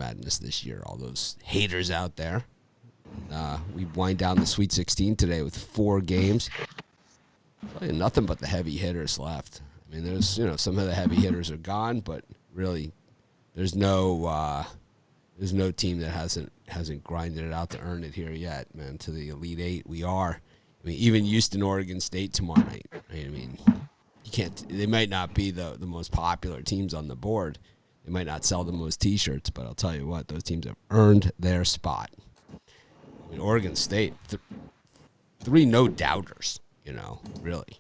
Madness this year. All those haters out there. We wind down the Sweet 16 today with 4 games. Probably nothing but the heavy hitters left. I mean, there's some of the heavy hitters are gone, but really, there's no team that hasn't grinded it out to earn it here yet, man. To the Elite Eight, we are. I mean, even Houston, Oregon State tomorrow night. I mean, you can't. They might not be the most popular teams on the board. They might not sell the most T-shirts, but I'll tell you what, those teams have earned their spot. I mean, Oregon State, 3 no-doubters, really.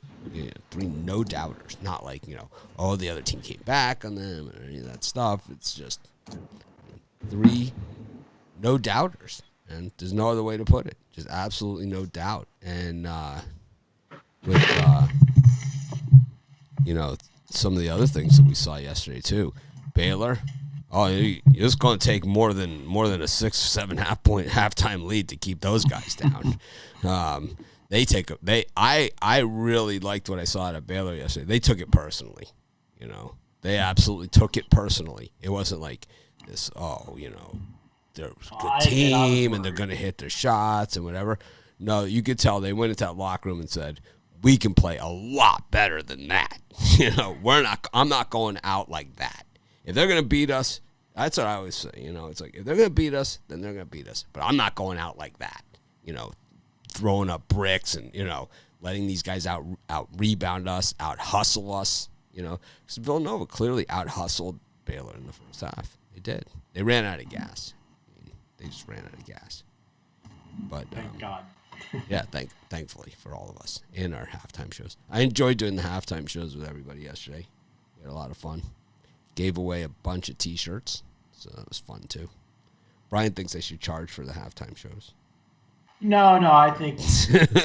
3 no-doubters. Not like, the other team came back on them or any of that stuff. It's just 3 no-doubters. And there's no other way to put it. Just absolutely no doubt. And with, some of the other things that we saw yesterday, too. Baylor, it's going to take more than a 6 or 7 half-point halftime lead to keep those guys down. I really liked what I saw out of Baylor yesterday. They took it personally, They absolutely took it personally. It wasn't like this, they're a good team and they're going to hit their shots and whatever. No, you could tell they went into that locker room and said, we can play a lot better than that. I'm not going out like that. If they're going to beat us, that's what I always say. It's like if they're going to beat us, then they're going to beat us. But I'm not going out like that. Throwing up bricks and, letting these guys out rebound us, out hustle us. Because Villanova clearly out hustled Baylor in the first half. They did. They ran out of gas. They just ran out of gas. But thank God. Yeah, thankfully for all of us in our halftime shows. I enjoyed doing the halftime shows with everybody yesterday. We had a lot of fun. Gave away a bunch of T-shirts, so that was fun too. Brian thinks I should charge for the halftime shows. No, I think.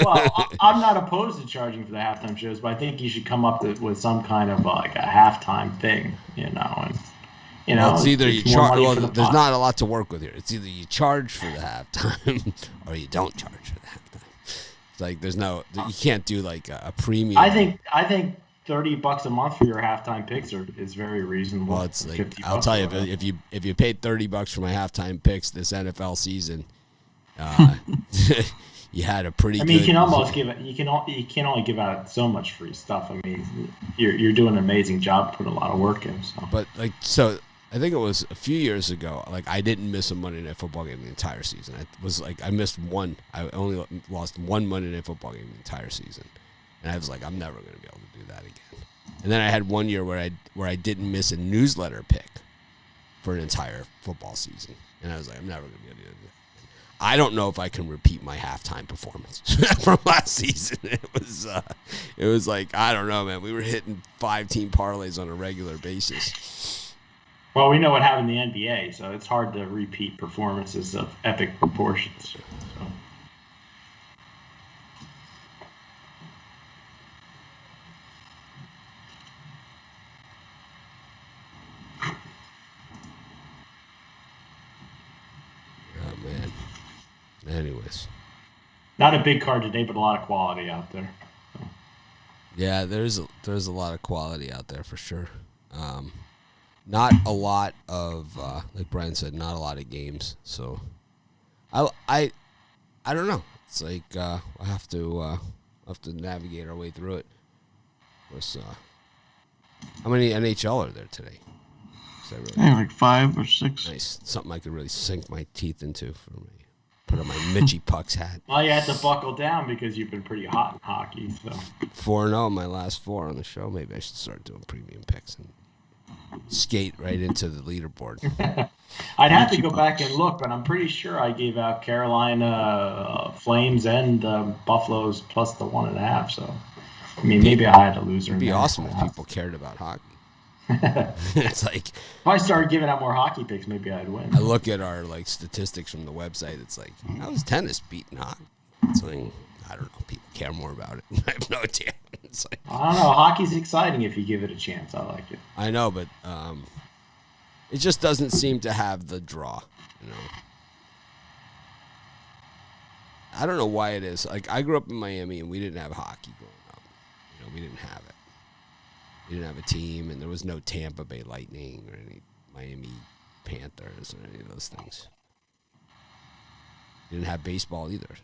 Well, I'm not opposed to charging for the halftime shows, but I think you should come up with some kind of like a halftime thing, And well, it's either you charge. Well, there's not a lot to work with here. It's either you charge for the halftime or you don't charge for the halftime. It's like you can't do like a premium. I think $30 a month for your halftime picks is very reasonable. Well, it's like I'll tell you, if you paid $30 for my halftime picks this NFL season, you had a pretty. You can almost give it. You can only give out so much free stuff. I mean, you're doing an amazing job, putting a lot of work in. So. But I think it was a few years ago. Like I didn't miss a Monday Night Football game the entire season. I missed one. I only lost one Monday Night Football game the entire season, and I was like, I'm never going to be able to do that again. And then I had one year where I didn't miss a newsletter pick for an entire football season, and I was like, I'm never going to be able to do that. I don't know if I can repeat my halftime performance from last season. It was like, I don't know, man. We were hitting 5-team parlays on a regular basis. Well, we know what happened in the NBA, so it's hard to repeat performances of epic proportions. So. Oh, man. Anyways. Not a big card today, but a lot of quality out there. So. Yeah, there's a lot of quality out there for sure. Not a lot of, like Brian said, not a lot of games. So, I don't know. It's like we'll have to navigate our way through it. Of course, how many NHL are there today? Like 5 or 6. Nice, something I could really sink my teeth into for me. Put on my Mitchie Pucks hat. Well, you have to buckle down because you've been pretty hot in hockey. So 4-0 my last 4 on the show. Maybe I should start doing premium picks and skate right into the leaderboard. I'd have to go back and look, but I'm pretty sure I gave out Carolina Flames and Buffaloes plus the 1.5. So, I mean, maybe I had a loser. It'd be awesome if people cared about hockey. It's like if I started giving out more hockey picks, maybe I'd win. I look at our statistics from the website. It's like, how is tennis beating hockey? It's like, I don't know. People care more about it. I have no idea. It's like, I don't know. Hockey's exciting if you give it a chance. I like it. I know, but it just doesn't seem to have the draw. I don't know why it is. Like I grew up in Miami and we didn't have hockey growing up. We didn't have it. We didn't have a team, and there was no Tampa Bay Lightning or any Miami Panthers or any of those things. You didn't have baseball either.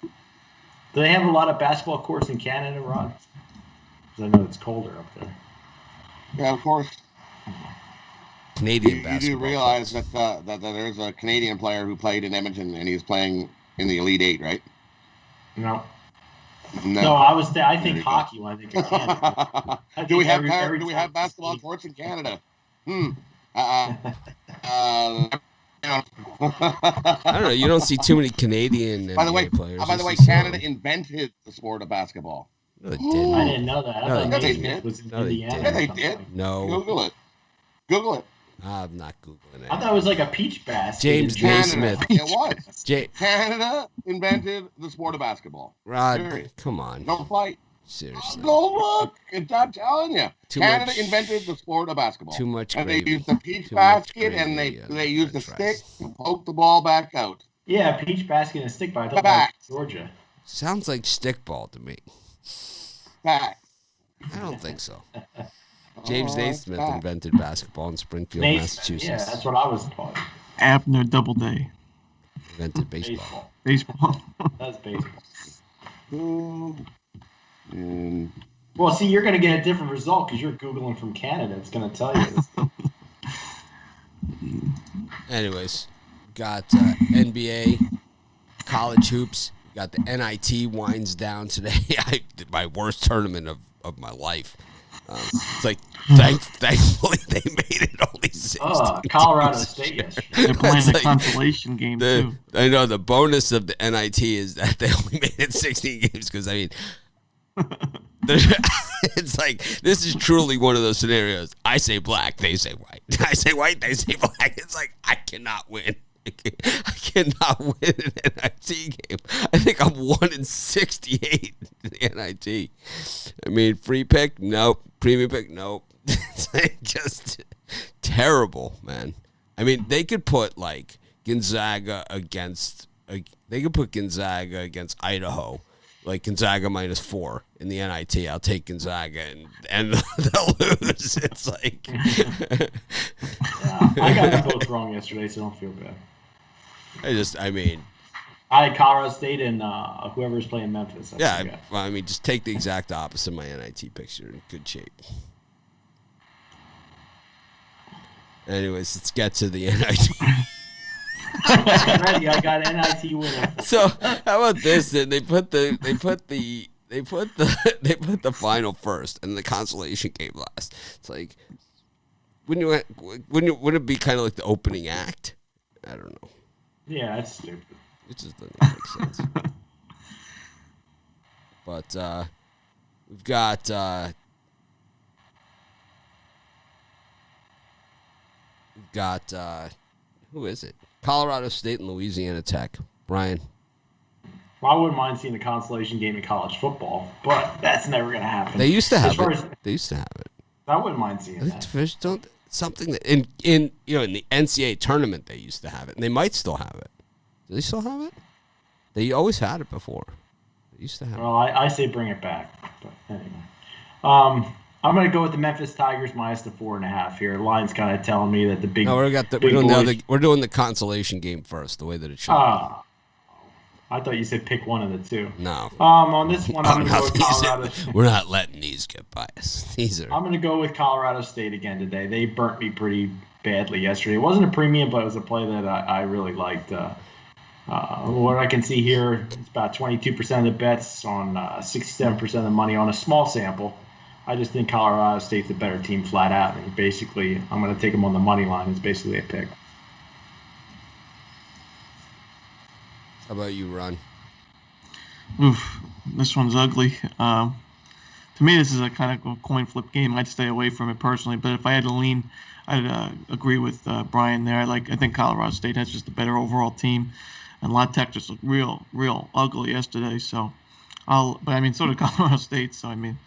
Do they have a lot of basketball courts in Canada, Rod? Because I know it's colder up there. Yeah, of course. Canadian You basketball. do realize courts. that there's a Canadian player who played in Edmonton and he's playing in the Elite Eight, right? No, I was there. I think hockey when I think of Canada. Do we have basketball courts in Canada? I don't know. You don't see too many Canadian NBA players. By the way, Canada invented the sport of basketball. No, they didn't. I didn't know that. I thought they maybe did. it was in No, they Indiana. Yeah, they did. No. Google it. I'm not Googling it. I thought it was like a peach basket. James Naismith. It was. Canada invented the sport of basketball. Rod, Period. come on. Don't fight. Seriously. Go look. I'm telling you. Canada much- invented the sport of basketball. Too much And gravy. they used the peach Too much basket and gravy they used a French fries. stick to poke the ball back out. Yeah, peach basket and a stick, but I thought that Back. was Georgia. Sounds like stickball to me. Back. I don't think so. James Oh, Naismith back. invented basketball in Springfield, Massachusetts. Yeah, that's what I was taught. Abner Doubleday. Invented baseball. Baseball. Baseball. That's baseball. And Well, see, you're going to get a different result because you're Googling from Canada. It's going to tell you this. Anyways, got NBA, college hoops. Got the NIT winds down today. My worst tournament of my life. It's like, thankfully they made it only 16 Colorado teams. State yesterday. they're playing It's the like consolation game, too. I know the bonus of the NIT is that they only made it 16 games because, I mean, it's like, this is truly one of those scenarios. I say black, they say white. I say white, they say black. It's like, I cannot win. I cannot win an NIT game. I think I'm 1-68 in the NIT. I mean, free pick, nope. Premium pick, nope. It's like just terrible, man. I mean, they could put like Gonzaga against Idaho, like Gonzaga -4 in the NIT. I'll take Gonzaga and they'll lose. It's like Yeah, I got them both wrong yesterday, so don't feel bad. I mean, I had Colorado State and whoever's playing Memphis. That's what I got. well, I mean, just take the exact opposite of my NIT picture in good shape. Anyways, let's get to the NIT. Ready, I got an NIT winner. So how about this? Then they put the final first and the consolation game last. It's like, wouldn't it be kind of like the opening act? I don't know. Yeah, that's stupid. It just doesn't make sense. But we've got who is it? Colorado State and Louisiana Tech. Brian. Well, I wouldn't mind seeing the consolation game in college football, but that's never going to happen. They used to have far it. as- They used to have it. I wouldn't mind seeing I think that. the fish don't something that in the NCAA tournament they used to have it, and they might still have it. Do they still have it? They always had it before. They used to have it. Well, I say bring it back. But anyway, I'm going to go with the Memphis Tigers minus the 4.5 here. Line's kind of telling me that the big. No, we're big boys- we're doing the consolation game first, the way that it should. I thought you said pick one of the two. No. On this one, I'm going to go with Colorado. We're not letting these get by us. These are. I'm going to go with Colorado State again today. They burnt me pretty badly yesterday. It wasn't a premium, but it was a play that I really liked. What I can see here, it's about 22% of the bets on 67% of the money on a small sample. I just think Colorado State's a better team flat out. And basically, I'm going to take them on the money line. It's basically a pick. How about you, Ron? Oof, this one's ugly. To me, this is a kind of a coin flip game. I'd stay away from it personally, but if I had to lean, I'd agree with Brian there. I think Colorado State has just a better overall team, and La Tech just looked real ugly yesterday. So, so did Colorado State. So I mean,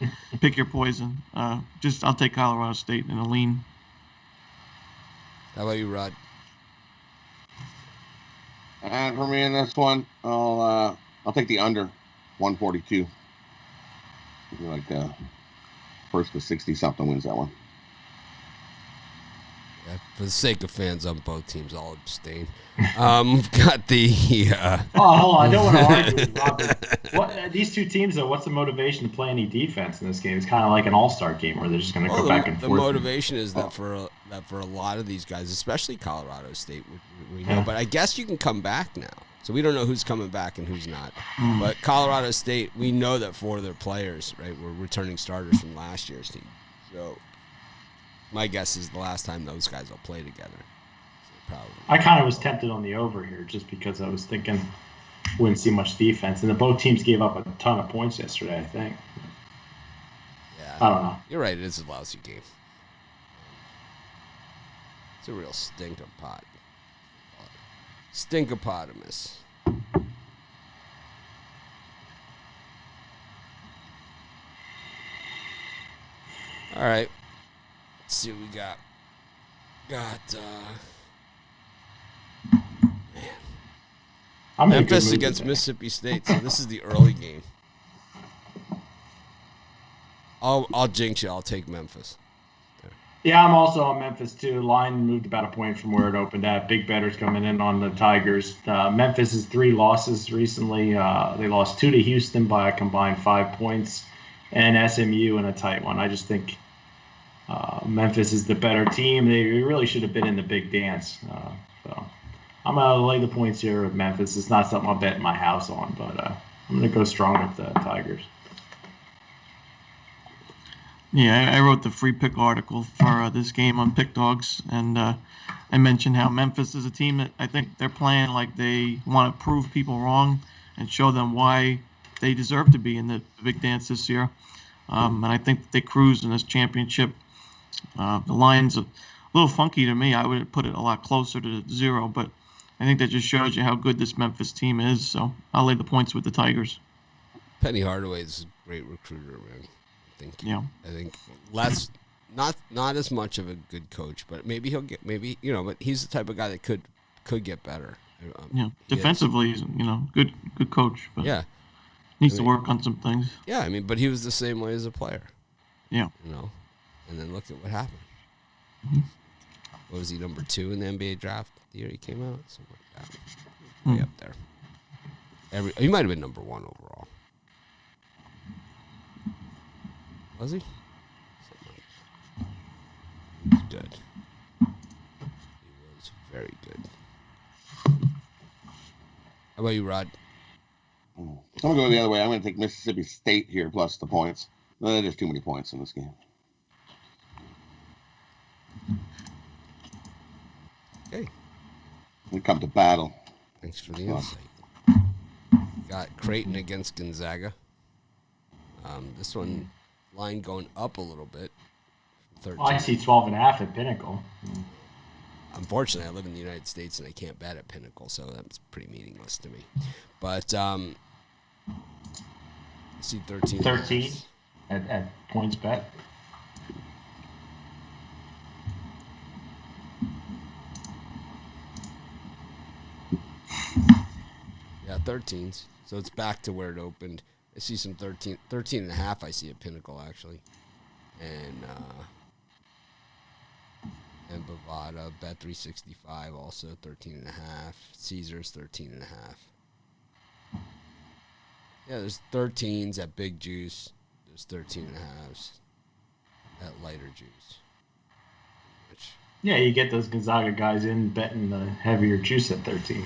pick your poison. I'll take Colorado State in a lean. How about you, Rod? And for me in this one, I'll take the under 142. Like first to 60 something wins that one. For the sake of fans on both teams, I'll abstain. We've got the. Hold on. I don't want to argue with Robert. These two teams, though, what's the motivation to play any defense in this game? It's kind of like an all-star game where they're just going to go back and forth. The motivation is that for a lot of these guys, especially Colorado State, we know. But I guess you can come back now. So we don't know who's coming back and who's not. But Colorado State, we know that 4 of their players, right, were returning starters from last year's team. So my guess is the last time those guys will play together. So probably. I kind of was tempted on the over here just because I was thinking wouldn't see much defense. And both teams gave up a ton of points yesterday, I think. Yeah. I don't know. You're right. It is a lousy game. It's a real stinker pot. Stinkopotamus. All right. Let's see what we got. Memphis against Mississippi State. So this is the early game. I'll jinx you. I'll take Memphis. Yeah, I'm also on Memphis too. Line moved about a point from where it opened at. Big bettors coming in on the Tigers. Memphis has 3 losses recently. They lost 2 to Houston by a combined 5 points, and SMU in a tight one. I just think Memphis is the better team. They really should have been in the big dance. So I'm going to lay the points here with Memphis. It's not something I'll bet my house on, but I'm going to go strong with the Tigers. Yeah, I wrote the free pick article for this game on Pick Dogs, and I mentioned how Memphis is a team that I think they're playing like they want to prove people wrong and show them why they deserve to be in the big dance this year. And I think they cruise in this championship. The line's a little funky to me. I would have put it a lot closer to 0, but I think that just shows you how good this Memphis team is. So I'll lay the points with the Tigers. Penny Hardaway's a great recruiter, man. I think less, not as much of a good coach, but maybe he'll get but he's the type of guy that could get better. Defensively, he's good coach, but needs to work on some things. Yeah, but he was the same way as a player. Yeah, and then look at what happened. What was he, number 2 in the NBA draft the year he came out? Something like that. Way up there. He might have been number 1 overall. Was he? He was good. He was very good. How about you, Rod? I'm going to go the other way. I'm going to take Mississippi State here plus the points. There's too many points in this game. Okay. We come to battle. Thanks for the insight. Got Creighton against Gonzaga. This one, line going up a little bit. 13. I see 12.5 at Pinnacle. Unfortunately, I live in the United States and I can't bet at Pinnacle, so that's pretty meaningless to me. But I see 13. 13 at points bet. Yeah, 13s. So it's back to where it opened. I see some 13.5 I see at Pinnacle, actually. And Bovada, Bet 365, also 13.5. Caesars, 13.5. Yeah, there's 13s at Big Juice. There's 13.5s at Lighter Juice. Yeah, you get those Gonzaga guys in betting the heavier juice at 13.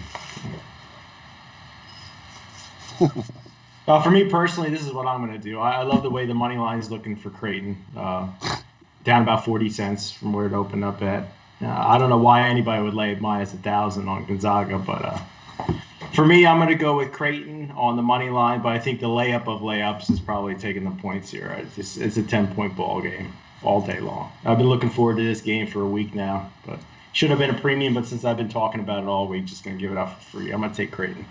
For me personally, this is what I'm going to do. I love the way the money line is looking for Creighton. Down about 40 cents from where it opened up at. I don't know why anybody would lay minus 1,000 on Gonzaga, but for me, I'm going to go with Creighton on the money line, but I think the layup of layups is probably taking the points here. It's a 10-point ball game all day long. I've been looking forward to this game for a week now, but should have been a premium, but since I've been talking about it all week, just going to give it out for free. I'm going to take Creighton.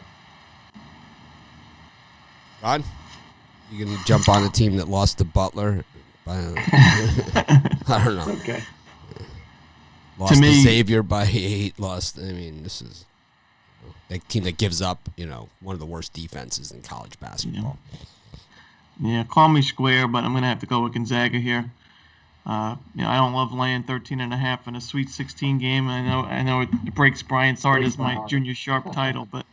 Rod, you going to jump on a team that lost to Butler? I don't know. Okay. Lost to Xavier by 8. This is a team that gives up, one of the worst defenses in college basketball. Yeah, call me square, but I'm going to have to go with Gonzaga here. I don't love laying 13.5 in a Sweet 16 game. I know it breaks Brian's heart as my junior sharp title, but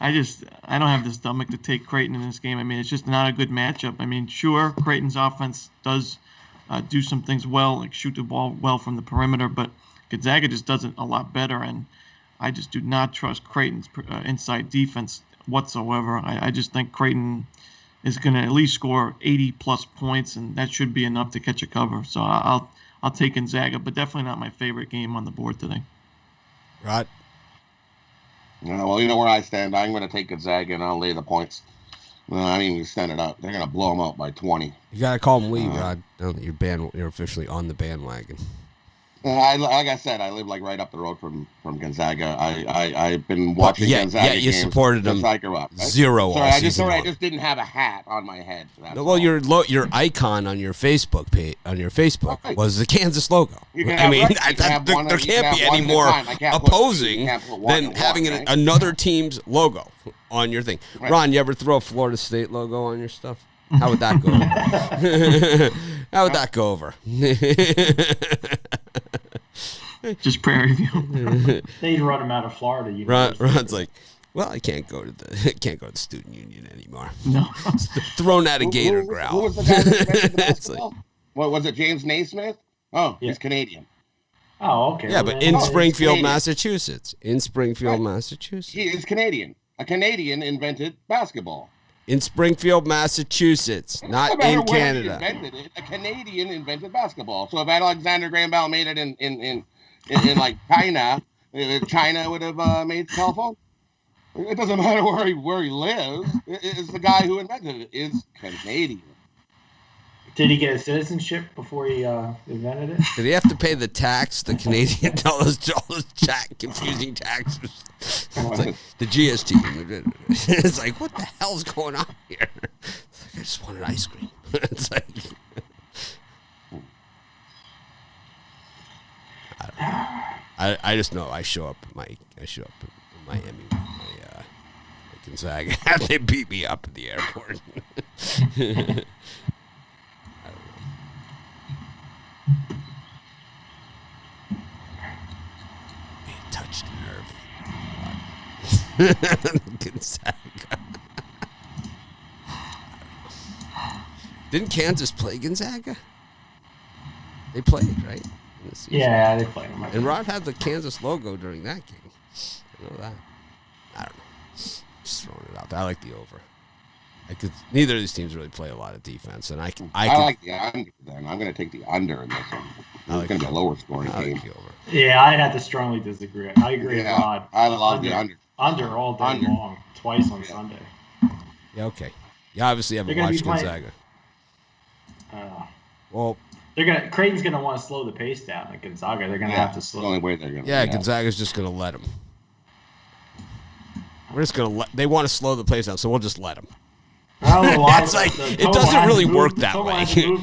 I don't have the stomach to take Creighton in this game. I mean, it's just not a good matchup. I mean, sure, Creighton's offense does do some things well, like shoot the ball well from the perimeter, but Gonzaga just does it a lot better, and I just do not trust Creighton's inside defense whatsoever. I just think Creighton is going to at least score 80-plus points, and that should be enough to catch a cover. So I'll take Gonzaga, but definitely not my favorite game on the board today. Rod? Well, you know where I stand. I'm going to take Gonzaga, and I'll lay the points. I mean, we stand it up. They're going to blow them out by 20. You got to call them Lee, Rod. You're officially on the bandwagon. Like I said, I live like right up the road from Gonzaga. I've been watching Gonzaga games. Yeah, you supported them. Like right? Zero. Sorry, I just didn't have a hat on my head. Well, your icon on your Facebook page was the Kansas logo. I mean, there can't be any more opposing than having another team's logo on your thing. Right. Ron, you ever throw a Florida State logo on your stuff? How would that go over? How would that go over? Just Prairie View. They'd run him out of Florida. Ron's like, well, I can't go to the student union anymore. No, thrown out of Gator growl. Who was the guy that invented basketball? What was it? James Naismith? Oh, yeah. He's Canadian. Oh, okay. Yeah, but in Springfield, Massachusetts. In Springfield, Massachusetts. He is Canadian. A Canadian invented basketball. In Springfield, Massachusetts, not in Canada. A Canadian invented basketball. So if Alexander Graham Bell made it in like China, China would have made telephone. It doesn't matter where he lives. It's the guy who invented it is Canadian. Did he get a citizenship before he invented it? Did he have to pay the tax? The Canadian dollars, confusing taxes. It's like the GST. It's like, what the hell's going on here? It's like, I just wanted ice cream. It's like, I don't know. I just know I show up in Miami with my Gonzaga. They beat me up at the airport. Touched a nerve. Gonzaga. Didn't Kansas play Gonzaga? They played, right? Yeah, they played. And Rod had the Kansas logo during that game. I know that. I don't know. Just throwing it out there. I like the over. Neither of these teams really play a lot of defense, and I like the under. Then I'm going to take the under in this one. It's going to be a lower scoring game. Like the over. Yeah, I'd have to strongly disagree. I agree with Rod. I love the under. Under all day long, twice on Sunday. Yeah, okay. You obviously haven't watched Gonzaga. Well, Creighton's going to want to slow the pace down. Like Gonzaga, they're going to have to slow. The only way they're going to. Yeah, Gonzaga's just going to let them. We're just going to they want to slow the pace down, so we'll just let them. That's like it doesn't really work that way. See,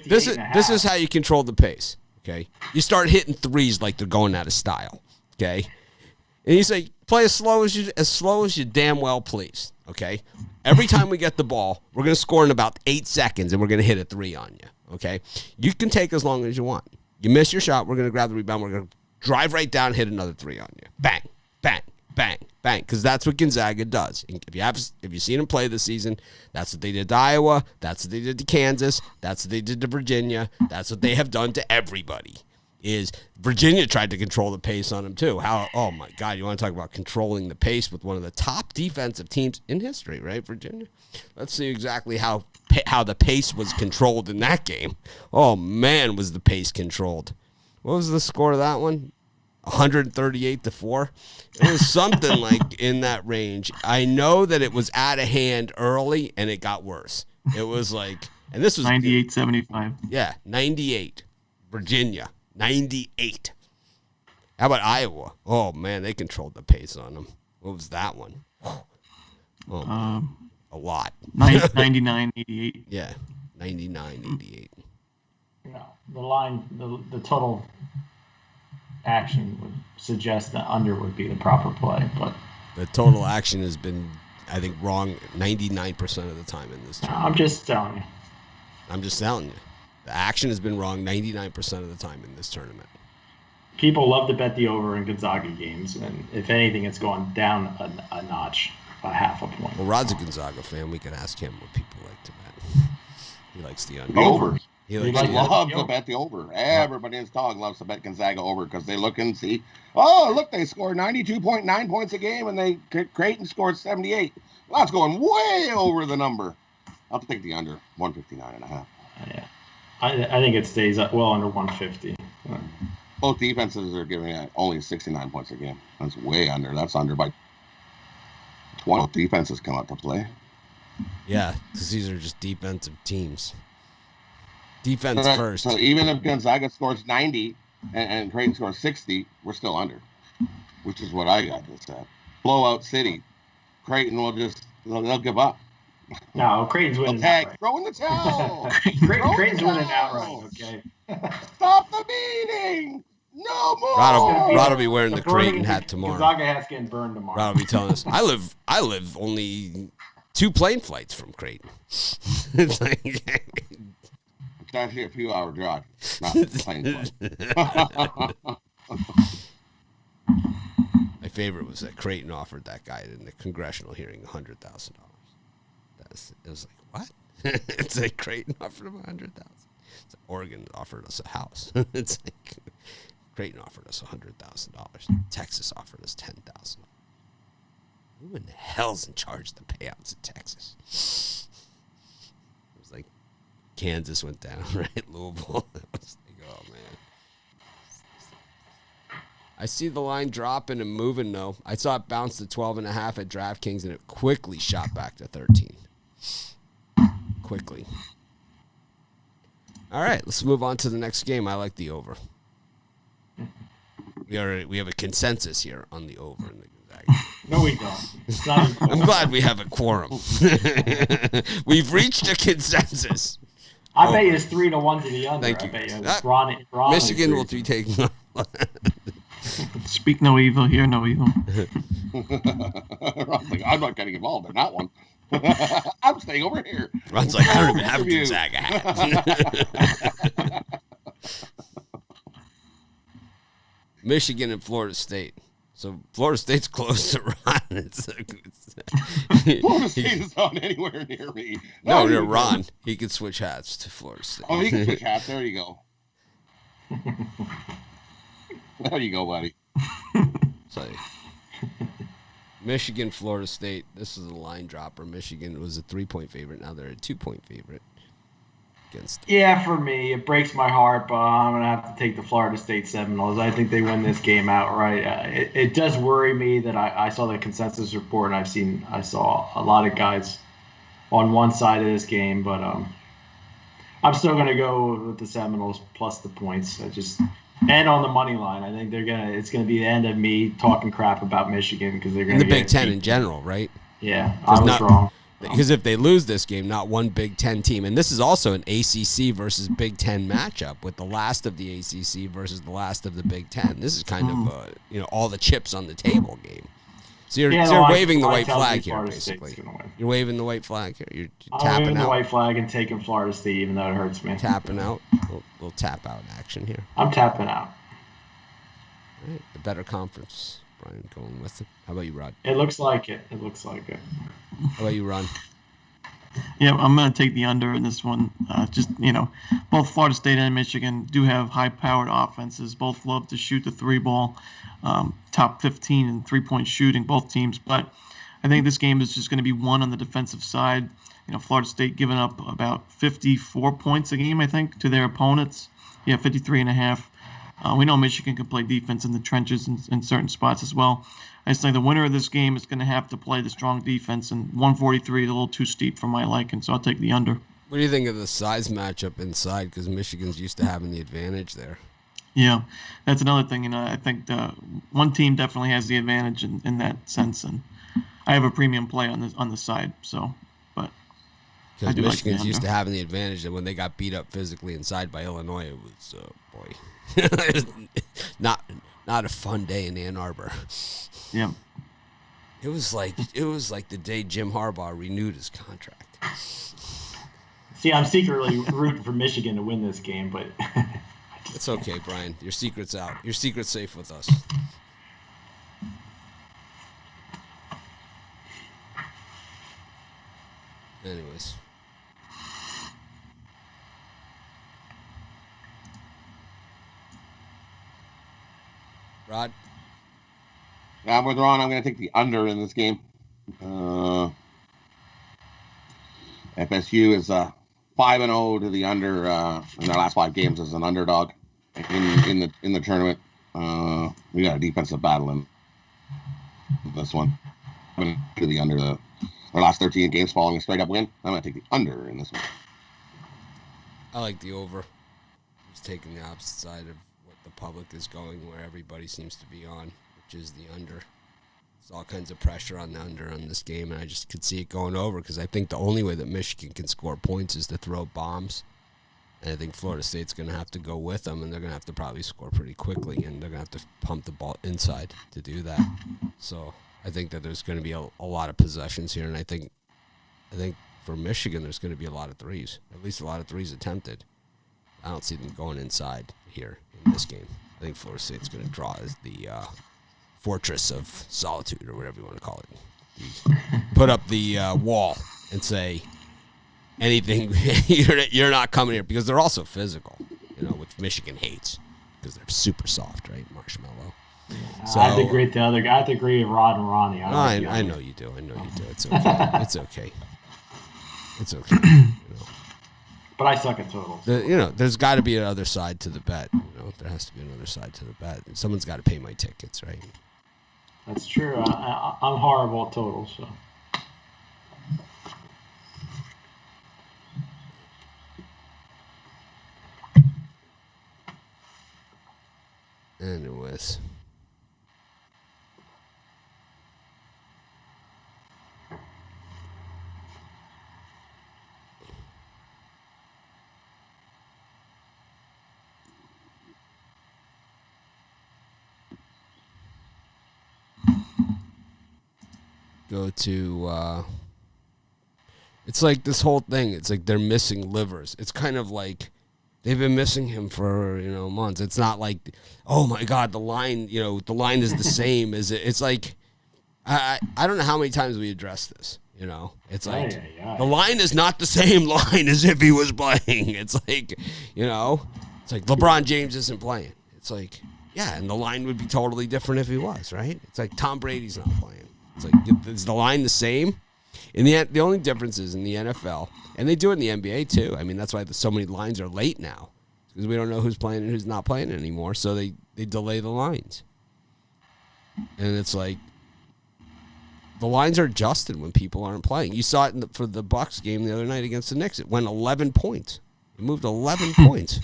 this is how you control the pace. Okay, you start hitting threes like they're going out of style. Okay, and you say play as slow as you damn well please. Okay, every time we get the ball, we're gonna score in about 8 seconds, and we're gonna hit a three on you. Okay, you can take as long as you want. You miss your shot, we're gonna grab the rebound, we're gonna drive right down, and hit another three on you. Bang, bang, bang. Bang, because that's what Gonzaga does. If you've seen them play this season, that's what they did to Iowa. That's what they did to Kansas. That's what they did to Virginia. That's what they have done to everybody. Is Virginia tried to control the pace on them too? Oh my God! You want to talk about controlling the pace with one of the top defensive teams in history, right? Virginia. Let's see exactly how the pace was controlled in that game. Oh man, was the pace controlled? What was the score of that one? 138-4. It was something like in that range. I know that it was out of hand early and it got worse. It was like, and this was 98-75. Yeah, 98. Virginia, 98. How about Iowa? Oh man, they controlled the pace on them. What was that one? Oh, a lot. 99-88. Yeah, 99-88. No, the line, the total action would suggest that under would be the proper play, but the total action has been, I think, wrong 99% of the time in this tournament. I'm just telling you. I'm just telling you. The action has been wrong 99% of the time in this tournament. People love to bet the over in Gonzaga games, and if anything, it's gone down a notch, by half a point. Well, Rod's a Gonzaga fan. We can ask him what people like to bet. He likes the under. Over. He likes like the love under. Love to bet the over. Everybody in this dog loves to bet Gonzaga over because they look and see, oh, look, they scored 92.9 points a game and Creighton scored 78. Well, that's going way over the number. I'll take the under, 159.5. Yeah. I think it stays up well under 150. Both defenses are giving only 69 points a game. That's way under. That's under by 20 defenses come out to play. Yeah, because these are just defensive teams. Defense first. So even if Gonzaga scores 90 and Creighton scores 60, we're still under, which is what I got this at. Blowout city. Creighton will they'll give up. No, Creighton's winning. Throw in the towel. Creighton's winning outright, okay? Stop the beating. No more. Rod will be wearing the Creighton hat tomorrow. Gonzaga hat's getting burned tomorrow. Rod will be telling us, I live only 2 plane flights from Creighton. It's like, it's actually a few hour drive, not a plane flight. My favorite was that Creighton offered that guy in the congressional hearing $100,000. It was like, what? It's like Creighton offered him $100,000. It's like Oregon offered us a house. It's like Creighton offered us $100,000. Texas offered us $10,000. Who in the hell's in charge of the payouts in Texas? It was like Kansas went down, right? Louisville. It was like, oh man. I see the line dropping and moving, though. I saw it bounce to 12.5 at DraftKings, and it quickly shot back to 13. Quickly. All right, let's move on to the next game. I like the over. We have a consensus here on the over in the Gonzaga. No, we don't. It's not even close. I'm glad we have a quorum. We've reached a consensus. I bet you it's 3-1 to the under. Thank you. I bet you Ron Michigan will be taking. Speak no evil, hear no evil. Ron's like, I'm not getting involved in that one. I'm staying over here. Ron's like, I don't even have a Gonzaga hat. Michigan and Florida State. So Florida State's close to Ron. Florida State is not anywhere near me. No, near Ron. He could switch hats to Florida State. Oh, he can switch hats. There you go. There you go, buddy. So, Michigan, Florida State. This is a line dropper. Michigan was a 3-point favorite. Now they're a 2-point favorite. Yeah, for me, it breaks my heart, but I'm going to have to take the Florida State Seminoles. I think they win this game outright. It does worry me that I saw the consensus report, and I saw a lot of guys on one side of this game, but I'm still going to go with the Seminoles plus the points. And on the money line, I think it's going to be the end of me talking crap about Michigan because they're going to the Big Ten in general, right? Yeah, I was wrong. Because if they lose this game, not one Big Ten team, and this is also an ACC versus Big Ten matchup with the last of the ACC versus the last of the Big Ten. This is kind of all the chips on the table game. So you're waving the white flag here, basically. You're waving the white flag here. You're tapping out. I'm waving the white flag and taking Florida State, even though it hurts me. Tapping out. We'll tap out action here. I'm tapping out. All right, the better conference. Brian going with it. How about you, Rod? It looks like it. How about you, Ron? Yeah, I'm going to take the under in this one. Both Florida State and Michigan do have high-powered offenses. Both love to shoot the three ball, top 15 in three-point shooting, both teams. But I think this game is just going to be won on the defensive side. Florida State giving up about 54 points a game, I think, to their opponents. 53.5. We know Michigan can play defense in the trenches in certain spots as well. I just think the winner of this game is going to have to play the strong defense, and 143 is a little too steep for my liking, so I'll take the under. What do you think of the size matchup inside? Because Michigan's used to having the advantage there. Yeah, that's another thing. I think one team definitely has the advantage in that sense, and I have a premium play on the side. So, but because Michigan's used to having the advantage that when they got beat up physically inside by Illinois, it was it was not a fun day in Ann Arbor. Yeah. It was like the day Jim Harbaugh renewed his contract. See, I'm secretly rooting for Michigan to win this game, but It's okay, Brian. Your secret's out. Your secret's safe with us. Anyways. Rod? I'm withdrawn. I'm going to take the under in this game. FSU is 5-0 to the under in their last 5 games as an underdog in the tournament. We got a defensive battle in this one. To the under their last 13 games following a straight up win. I'm going to take the under in this one. I like the over. Just taking the opposite side of what the public is going, where everybody seems to be on, which is the under. There's all kinds of pressure on the under on this game, and I just could see it going over because I think the only way that Michigan can score points is to throw bombs. And I think Florida State's going to have to go with them, and they're going to have to probably score pretty quickly, and they're going to have to pump the ball inside to do that. So I think that there's going to be a lot of possessions here, and I think for Michigan there's going to be a lot of threes, at least a lot of threes attempted. I don't see them going inside here in this game. I think Florida State's going to draw the fortress of solitude, or whatever you want to call it. Put up the wall and say, anything, you're not coming here, because they're also physical, which Michigan hates because they're super soft, right? Marshmallow. So, I have to agree with the other guy. I have to agree with Rod and Ronnie. I know you do. It's okay. It's okay. It's okay. But I suck at totals. There's got to be another side to the bet. There has to be another side to the bet. Someone's got to pay my tickets, right? That's true. I'm horrible at totals, so. Anyways. Go to, it's like this whole thing, it's like they're missing livers. It's kind of like they've been missing him for, months. It's not like, oh my God, the line is the same as it. It's like, I don't know how many times we addressed this, It's like, the line is not the same line as if he was playing. It's like, it's like LeBron James isn't playing. It's like, yeah, and the line would be totally different if he was, right? It's like Tom Brady's not playing. It's like, is the line the same? In the only difference is in the NFL, and they do it in the NBA too. I mean, that's why so many lines are late now, because we don't know who's playing and who's not playing anymore, so they delay the lines. And it's like, the lines are adjusted when people aren't playing. You saw it for the Bucks game the other night against the Knicks. It went 11 points. It moved 11 points.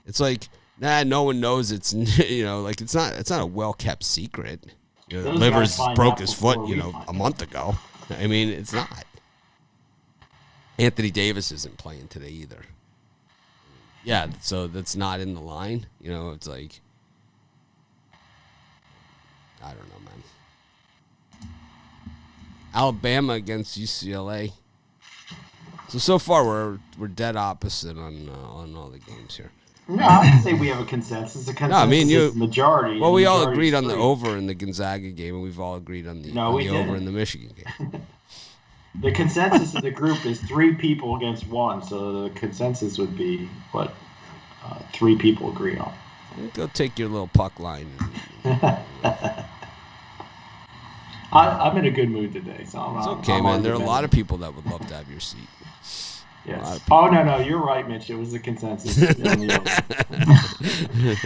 It's like, no one knows it's, like it's not a well-kept secret. Livers broke his foot, a month ago. I mean, it's not. Anthony Davis isn't playing today either. Yeah, so that's not in the line. It's like, I don't know, man. Alabama against UCLA. So far we're dead opposite on all the games here. No, I'd say we have a consensus. Is majority. Well, we all agreed on the over in the Gonzaga game, and we've all agreed on the over in the Michigan game. The consensus of the group is 3 people against 1, so the consensus would be what 3 people agree on. Go take your little puck line. I'm in a good mood today, so it's okay, man. There are a lot of people that would love to have your seat. Yes. Oh, no, you're right, Mitch. It was a consensus.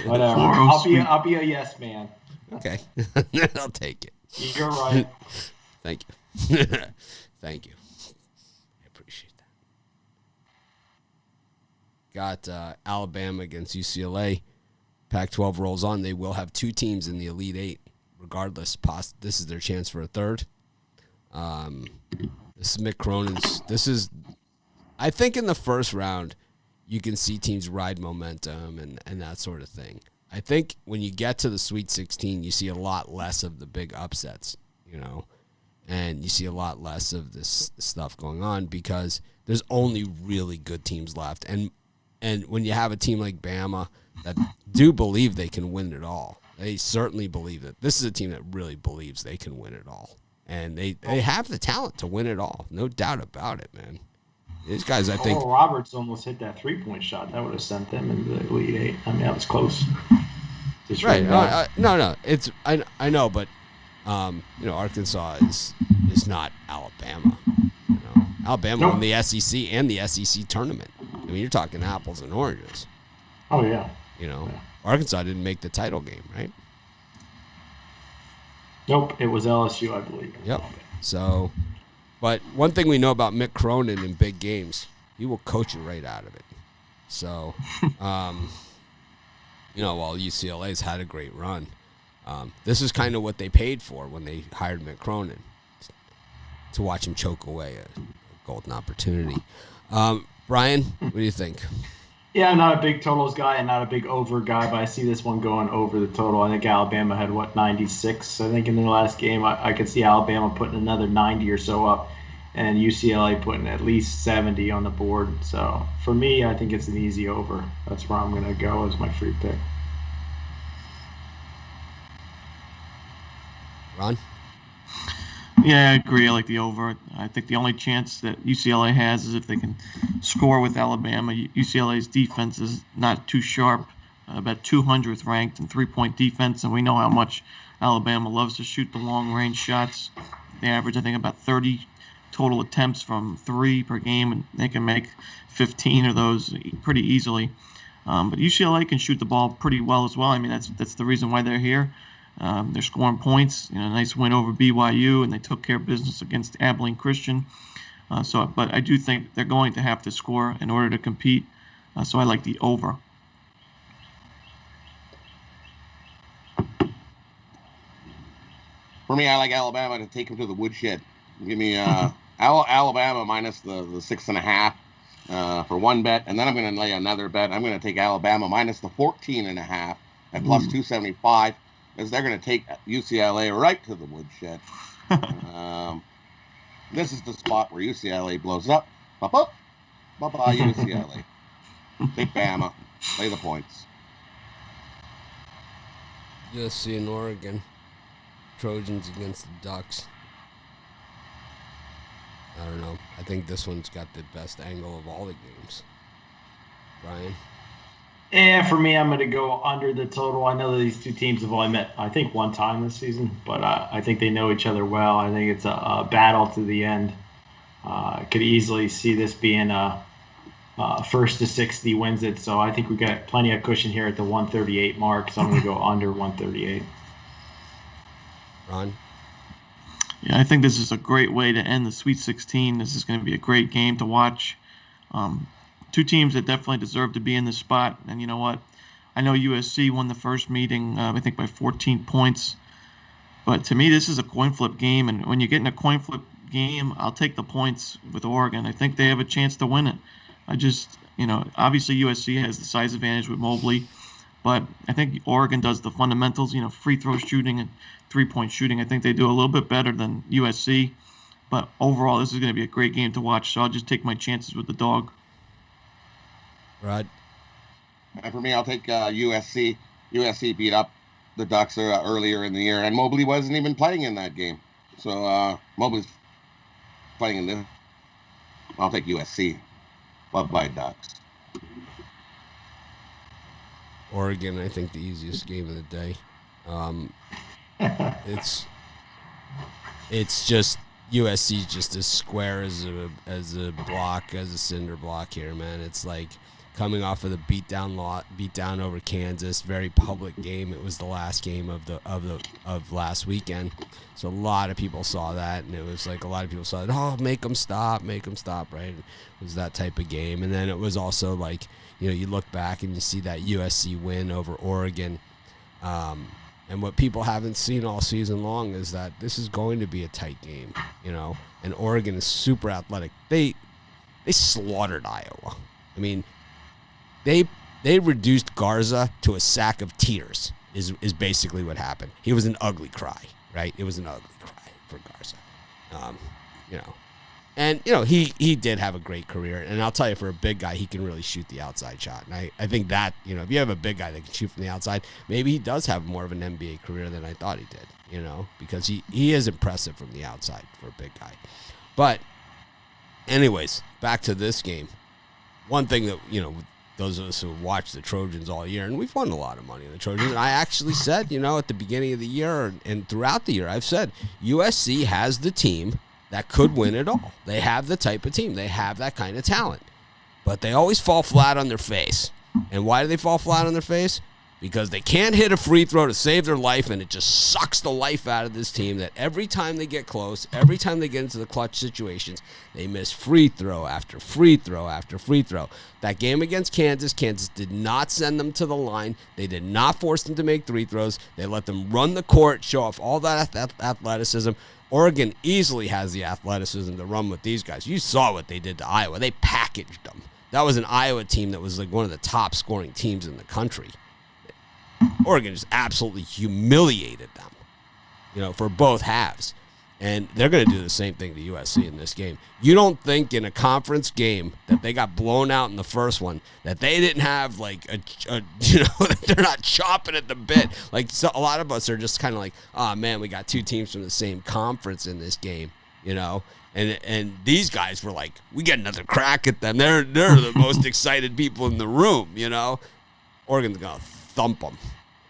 Whatever. I'll be a yes man. Okay. I'll take it. You're right. Thank you. Thank you. I appreciate that. Got Alabama against UCLA. Pac-12 rolls on. They will have 2 teams in the Elite 8. Regardless, this is their chance for a third. This is Mick Cronin's. I think in the first round, you can see teams ride momentum and that sort of thing. I think when you get to the Sweet 16, you see a lot less of the big upsets, and you see a lot less of this stuff going on because there's only really good teams left. And when you have a team like Bama that do believe they can win it all, they certainly believe that this is a team that really believes they can win it all. And they have the talent to win it all. No doubt about it, man. These guys, I think. Roberts almost hit that 3-point shot. That would have sent them into the Elite Eight. I mean, that was close. Just right. No. It's I know, but Arkansas is not Alabama. Alabama won the SEC and the SEC tournament. I mean, you're talking apples and oranges. Oh yeah. Arkansas didn't make the title game, right? Nope, it was LSU, I believe. Yep. So, but one thing we know about Mick Cronin in big games, he will coach you right out of it. So, while UCLA's had a great run, this is kind of what they paid for when they hired Mick Cronin, to watch him choke away a golden opportunity. Brian, what do you think? Yeah, I'm not a big totals guy and not a big over guy, but I see this one going over the total. I think Alabama had, 96, I think, in their last game. I could see Alabama putting another 90 or so up and UCLA putting at least 70 on the board. So for me, I think it's an easy over. That's where I'm going to go as my free pick. Ron? Yeah, I agree. I like the over. I think the only chance that UCLA has is if they can score with Alabama. UCLA's defense is not too sharp, about 200th ranked in three-point defense, and we know how much Alabama loves to shoot the long-range shots. They average, I think, about 30 total attempts from 3 per game, and they can make 15 of those pretty easily. But UCLA can shoot the ball pretty well as well. I mean, that's the reason why they're here. They're scoring points. Nice win over BYU, and they took care of business against Abilene Christian. But I do think they're going to have to score in order to compete. So I like the over. For me, I like Alabama to take them to the woodshed. Give me Alabama minus the 6.5 for one bet, and then I'm going to lay another bet. I'm going to take Alabama minus the 14.5 at plus 275. Because they're going to take UCLA right to the woodshed. This is the spot where UCLA blows up. Bye-bye, UCLA. Take Bama. Lay the points. USC and Oregon. Trojans against the Ducks. I don't know. I think this one's got the best angle of all the games. Brian? Yeah, for me, I'm going to go under the total. I know that these two teams have only met, I think, one time this season, but I think they know each other well. I think it's a battle to the end. I could easily see this being a first to 60 wins it, so I think we got plenty of cushion here at the 138 mark, so I'm going to go under 138. Ron? Yeah, I think this is a great way to end the Sweet 16. This is going to be a great game to watch. Two teams that definitely deserve to be in this spot. And you know what? I know USC won the first meeting, I think, by 14 points. But to me, this is a coin flip game. And when you get in a coin flip game, I'll take the points with Oregon. I think they have a chance to win it. Obviously USC has the size advantage with Mobley. But I think Oregon does the fundamentals, free throw shooting and three-point shooting. I think they do a little bit better than USC. But overall, this is going to be a great game to watch. So I'll just take my chances with the dog. Rod? And for me, I'll take USC. USC beat up the Ducks earlier in the year, and Mobley wasn't even playing in that game. So Mobley's playing in this. I'll take USC. Bye-bye, Ducks. Oregon, I think the easiest game of the day. It's just USC just as square as a block, as a cinder block here, man. It's like coming off of the beat down over Kansas, very public game. It was the last game of last weekend, so a lot of people saw that, and it was like a lot of people saw it. Oh, make them stop, right? It was that type of game, and then it was also like you look back and you see that USC win over Oregon. And what people haven't seen all season long is that this is going to be a tight game, and Oregon is super athletic. They slaughtered Iowa. I mean, they reduced Garza to a sack of tears is basically what happened. He was an ugly cry, right? It was an ugly cry for Garza. You know. And, you know, he did have a great career. And I'll tell you, for a big guy, he can really shoot the outside shot. And I think that, you know, if you have a big guy that can shoot from the outside, maybe he does have more of an NBA career than I thought he did, you know, because he is impressive from the outside for a big guy. But anyways, back to this game. One thing that, you know, those of us who have watched the Trojans all year, and we've won a lot of money in the Trojans, and I actually said, you know, at the beginning of the year and throughout the year, I've said USC has the team that could win it all. They have the type of team. They have that kind of talent. But they always fall flat on their face. And why do they fall flat on their face? Because they can't hit a free throw to save their life, and it just sucks the life out of this team that every time they get close, every time they get into the clutch situations, they miss free throw after free throw after free throw. That game against Kansas did not send them to the line. They did not force them to make free throws. They let them run the court, show off all that athleticism. Oregon easily has the athleticism to run with these guys. You saw what they did to Iowa. They packaged them. That was an Iowa team that was like one of the top scoring teams in the country. Oregon just absolutely humiliated them, you know, for both halves. And they're going to do the same thing to USC in this game. You don't think in a conference game that they got blown out in the first one, that they didn't have like you know, they're not chopping at the bit. Like a lot of us are just kind of like, oh man, we got two teams from the same conference in this game, you know. And these guys were like, we get another crack at them. They're the most excited people in the room, you know. Oregon's going to thump them.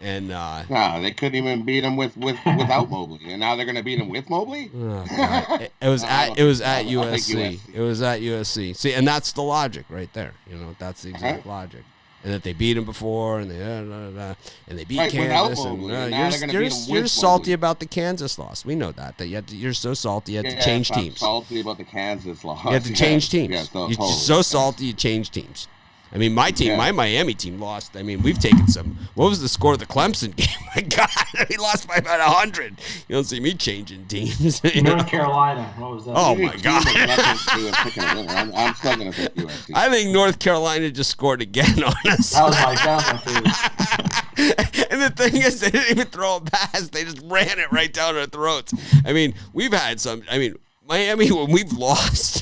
And no, they couldn't even beat them without Mobley, and now they're going to beat them with Mobley. Oh, it was at USC. It was at USC. See, and that's the logic right there. You know, that's the exact logic. And that they beat him before, and they beat Kansas. And you're salty about the Kansas loss. We know that you're so salty. You had to change teams. I'm salty about the Kansas loss. You had to change teams. Yeah, you're just so salty. You change teams. I mean, my team, my Miami team lost. I mean, we've taken some. What was the score of the Clemson game? My God, we lost by about 100. You don't see me changing teams. North Carolina. What was that? Oh, my God. I'm still going to pick USC. I think North Carolina just scored again on us. That was my favorite. And the thing is, they didn't even throw a pass. They just ran it right down our throats. I mean, we've had some. I mean, Miami, when we've lost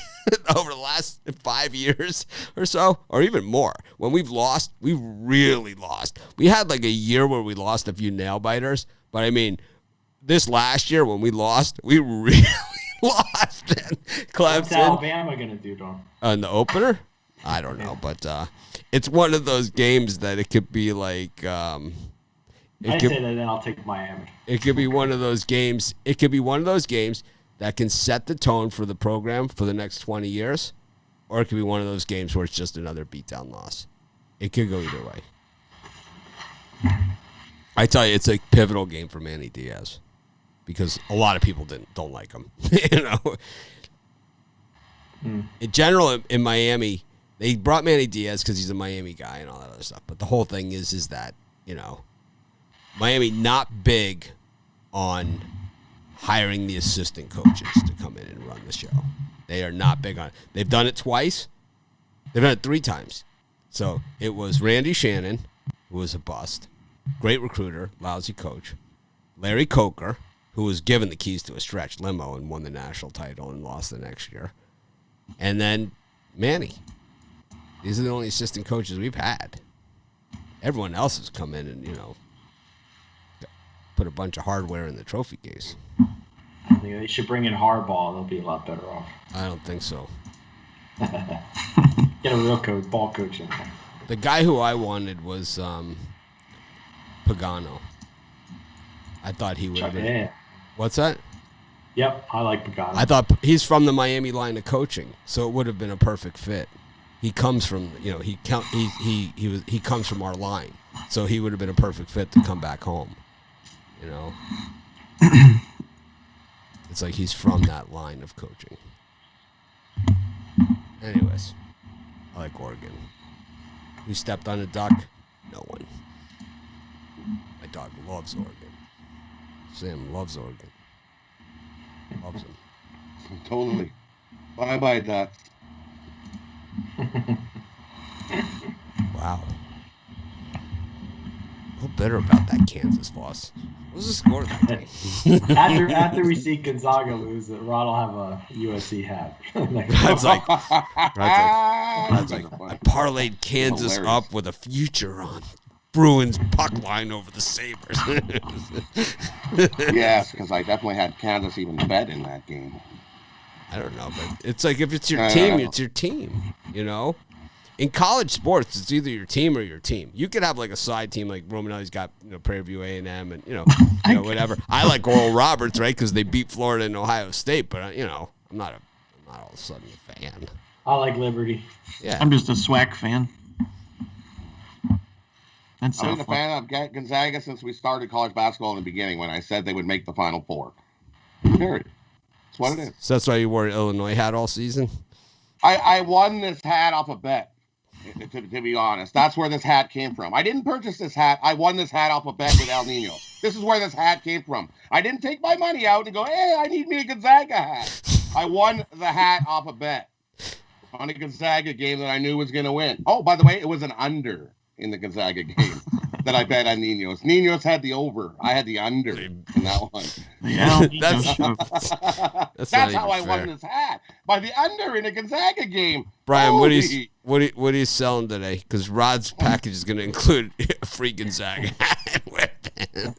over the last 5 years or so, or even more, when we've lost, we really lost. We had like a year where we lost a few nail biters, but I mean, this last year when we lost, we really lost. Clemson. What's Alabama going to do, Don? In the opener? I don't know, but it's one of those games that it could be like. I say that, then I'll take Miami. It could be one of those games. It could be one of those games that can set the tone for the program for the next 20 years, or it could be one of those games where it's just another beatdown loss. It could go either way. I tell you, it's a pivotal game for Manny Diaz because a lot of people don't like him. You know, in general, in Miami, they brought Manny Diaz because he's a Miami guy and all that other stuff. But the whole thing is that, you know, Miami not big on hiring the assistant coaches to come in and run the show. They are not big on it. They've done it twice. They've done it 3 times. So it was Randy Shannon, who was a bust, great recruiter, lousy coach. Larry Coker, who was given the keys to a stretch limo and won the national title and lost the next year. And then Manny. These are the only assistant coaches we've had. Everyone else has come in and, you know, put a bunch of hardware in the trophy case. I think they should bring in Harbaugh. They'll be a lot better off. I don't think so. Get a real coach, ball coach in there. The guy who I wanted was Pagano. I thought he would have been. Yeah. What's that? Yep, I like Pagano. I thought he's from the Miami line of coaching, so it would have been a perfect fit. He comes from, you know, he comes from our line, so he would have been a perfect fit to come back home. You know, it's like he's from that line of coaching. Anyways, I like Oregon. Who stepped on a duck? No one. My dog loves Oregon. Sam loves Oregon. Loves him. Totally. Bye-bye, Duck. Wow. little bitter about that Kansas loss. What was the score of that game? After we see Gonzaga lose, Rod will have a USC hat. That's like I parlayed Kansas Hilarious. up with a future on Bruins puck line over the Sabres. Yes, because I definitely had Kansas even bet in that game. I don't know, but it's like if it's your I team, don't know. it's your team, you know? In college sports, it's either your team or your team. You could have like a side team, like Romanelli's got, Prairie View A&M and, whatever. I like Oral Roberts, right, because they beat Florida and Ohio State, but, I'm not all of a sudden a fan. I like Liberty. Yeah. I'm just a SWAC fan. That's I've been a fan of Gonzaga since we started college basketball in the beginning when I said they would make the Final Four. Period. That's what it is. So that's why you wore an Illinois hat all season? I won this hat off a bet, to be honest. That's where this hat came from. I didn't purchase this hat. I won this hat off a bet with El Nino. This is where this hat came from. I didn't take my money out and go, hey, I need me a Gonzaga hat. I won the hat off a bet on a Gonzaga game that I knew was going to win. Oh, by the way, it was an under in the Gonzaga game that I bet on Ninos. Ninos had the over. I had the under in that one. That's That's not how I even won fair. this hat, by the under in a Gonzaga game. Brian, Holy- what are you selling today? Because Rod's package is going to include a free Gonzaga hat with it.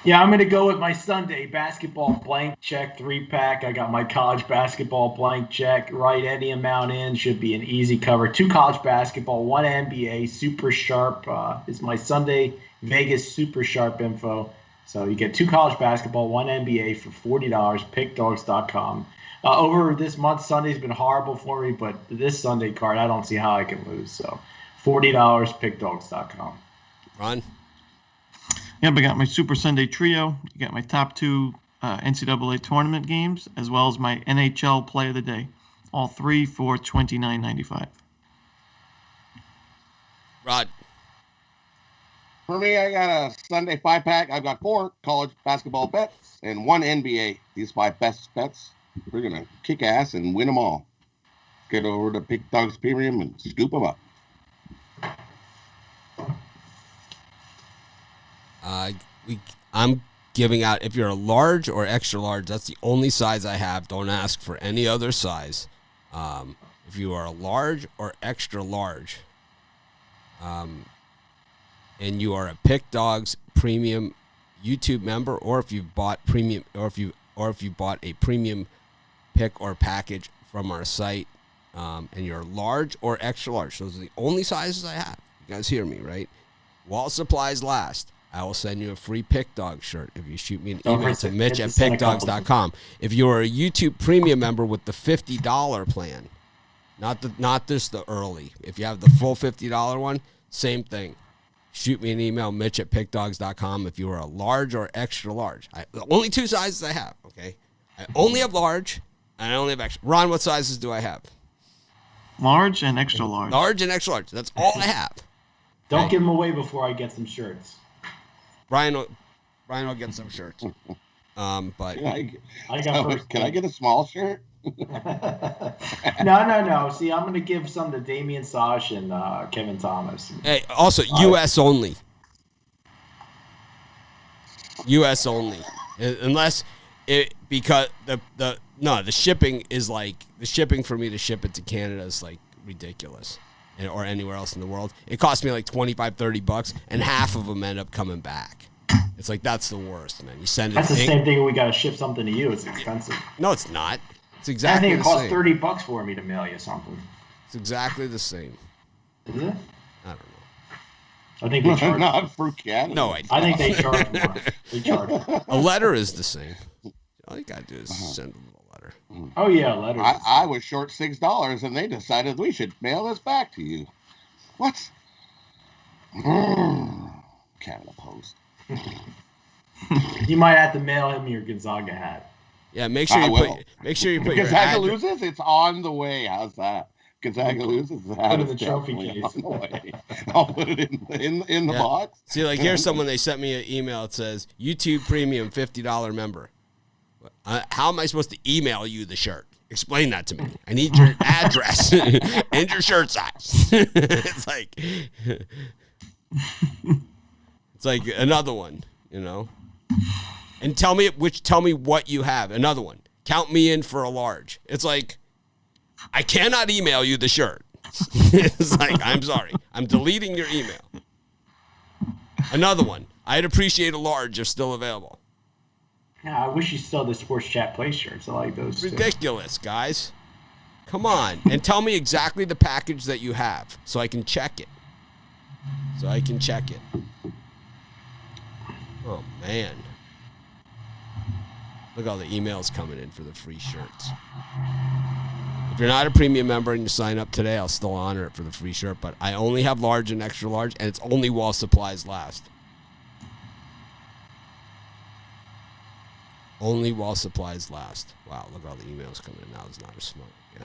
Yeah, I'm going to go with my Sunday basketball blank check 3-pack. I got my college basketball blank check. Write any amount in. Should be an easy cover. 2 college basketball, 1 NBA. Super Sharp is my Sunday Vegas Super Sharp info. So you get 2 college basketball, 1 NBA for $40, pickdogs.com. Over this month, Sunday's been horrible for me, but this Sunday card, I don't see how I can lose. So $40, pickdogs.com. Ron? Yep, I got my Super Sunday Trio. You got my top 2 NCAA tournament games, as well as my NHL Play of the Day. All 3 for $29.95. Rod? For me, I got a Sunday 5-pack. I've got 4 college basketball bets and 1 NBA. These 5 best bets, we're going to kick ass and win them all. Get over to Pick Dogs Premium and scoop them up. I'm giving out, if you're a large or extra large, that's the only size I have. Don't ask for any other size. If you are a large or extra large, and you are a Pick Dogs Premium YouTube member, or if you bought premium, or if you bought a premium pick or package from our site, and you're large or extra large, those are the only sizes I have. You guys hear me, right? While supplies last, I will send you a free Pick Dog shirt if you shoot me an email to mitch@pickdogs.com. If you are a YouTube Premium member with the $50 plan, not just the early. If you have the full $50 one, same thing. Shoot me an email, mitch@pickdogs.com, if you are a large or extra large. The only 2 sizes I have, okay? I only have large, and I only have extra. Ron, what sizes do I have? Large and extra large. Large and extra large. That's all I have. Don't give them away before I get some shirts. Brian will get some shirts. But Can I got first. I get a small shirt? No. See, I'm going to give some to Damian Sosh and Kevin Thomas. hey, also U.S. only. U.S. only, unless it because the shipping is like the shipping for me to ship it to Canada is like ridiculous, or anywhere else in the world. It costs me like $25-$30, and half of them end up coming back. It's like that's the worst, man. You send it. That's the same thing. We got to ship something to you. It's expensive. No, it's not. It's I exactly think it the costs same. $30 for me to mail you something. It's exactly the same. Is it? I don't know. I think they charge. Not for Canada. No, I think they charge more. They charge more. a letter is the same. All you gotta do is send a little letter. Oh yeah, letters. I was short $6 and they decided we should mail this back to you. What? Canada Post. You might have to mail him your Gonzaga hat. Yeah, make sure you put your Gonzaga address. loses, it's on the way. How's that? Gonzaga loses, the hat Put it in is the trophy definitely case. on the way. I'll put it in the Yeah. box. See, like here's someone, they sent me an email. It says YouTube Premium $50 member. How am I supposed to email you the shirt? Explain that to me. I need your address and your shirt size. It's like, It's like another one, you know. And tell me what you have. Another one. Count me in for a large. It's like, I cannot email you the shirt. It's like, I'm sorry. I'm deleting your email. Another one. I'd appreciate a large if still available. Yeah, I wish you still had the Sports Chat Play shirts. I like those. Ridiculous, guys. Come on. And tell me exactly the package that you have so I can check it. Oh, man. Look at all the emails coming in for the free shirts. If you're not a premium member and you sign up today, I'll still honor it for the free shirt. But I only have large and extra large, and it's only while supplies last. Only while supplies last. Wow, look at all the emails coming in now. It's not as smart. Yeah.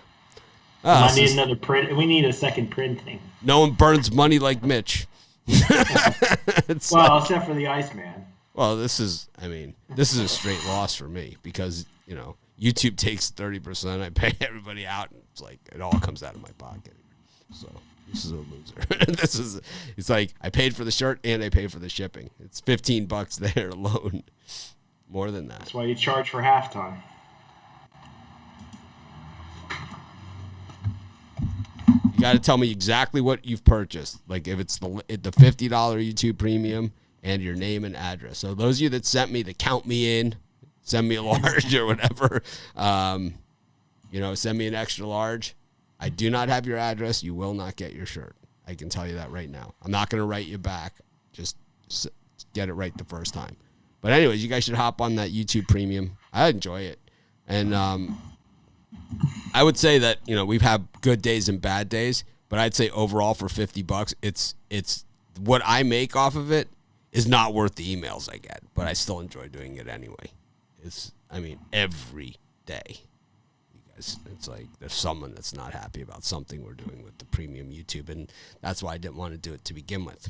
I need another print. We need a second printing. No one burns money like Mitch. Well, except for the Iceman. Well, this is a straight loss for me because, you know, YouTube takes 30%. I pay everybody out, and it's like it all comes out of my pocket. So this is a loser. It's like I paid for the shirt and I paid for the shipping. It's $15 there alone. More than that. That's why you charge for halftime. You got to tell me exactly what you've purchased. Like if it's the $50 YouTube premium and your name and address. So those of you that sent me the count me in, send me a large or whatever, you know, send me an extra large. I do not have your address. You will not get your shirt. I can tell you that right now. I'm not going to write you back. Just get it right the first time. But anyways, you guys should hop on that YouTube premium. I enjoy it. And I would say that, you know, we've had good days and bad days, but I'd say overall for $50, it's what I make off of it is not worth the emails I get, but I still enjoy doing it anyway. Every day. You guys, it's like there's someone that's not happy about something we're doing with the premium YouTube, and that's why I didn't want to do it to begin with.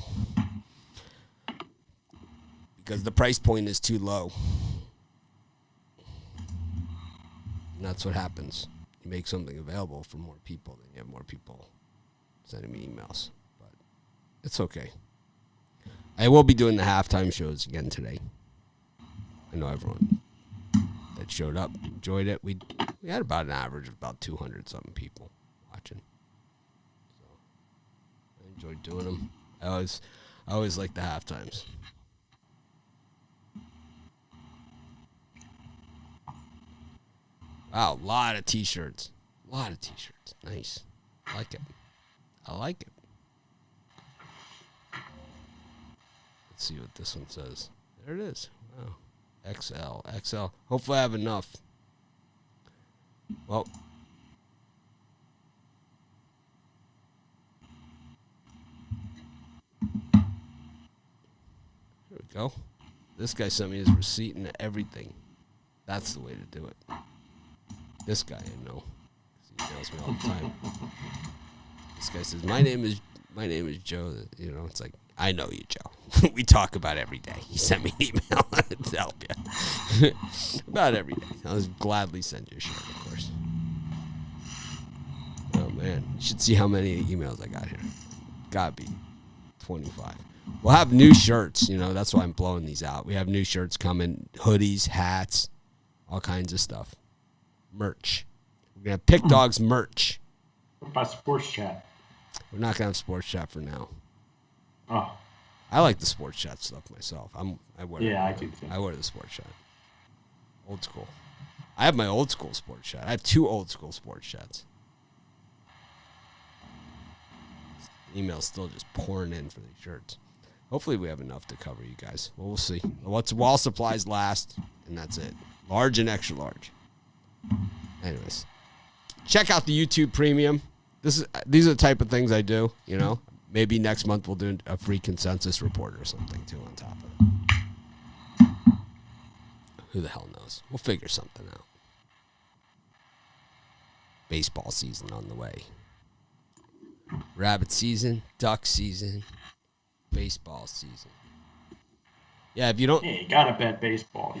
Because the price point is too low. And that's what happens. You make something available for more people, then you have more people sending me emails. But it's okay. I will be doing the halftime shows again today. I know everyone that showed up enjoyed it. We had about an average of about 200-something people watching. So I enjoyed doing them. I always like the halftimes. Wow, a lot of T-shirts. Nice. I like it. Let's see what this one says. There it is. Wow. XL. Hopefully I have enough. Well. There we go. This guy sent me his receipt and everything. That's the way to do it. This guy I know. He emails me all the time. This guy says, my name is Joe. You know, it's like, I know you, Joe. We talk about every day. He sent me an email to help you. About every day. I'll gladly send you a shirt, of course. Oh, man. You should see how many emails I got here. Gotta be 25. We'll have new shirts. You know, that's why I'm blowing these out. We have new shirts coming. Hoodies, hats, all kinds of stuff. Merch. We're going to have Pick Dogs merch. What about Sports Chat? We're not going to have Sports Chat for now. Oh. I like the Sports Chat stuff myself. I wear the Sports Chat. Old school. I have my old school Sports Chat. I have 2 old school Sports Chats. Emails still just pouring in for these shirts. Hopefully we have enough to cover you guys. Well, we'll see. While supplies last, and that's it. Large and extra large. Anyways, check out the YouTube Premium. These are the type of things I do, you know. Maybe next month we'll do a free consensus report or something, too, on top of it. Who the hell knows? We'll figure something out. Baseball season on the way. Rabbit season, duck season, baseball season. Yeah, if you don't... Yeah, you gotta bet baseball.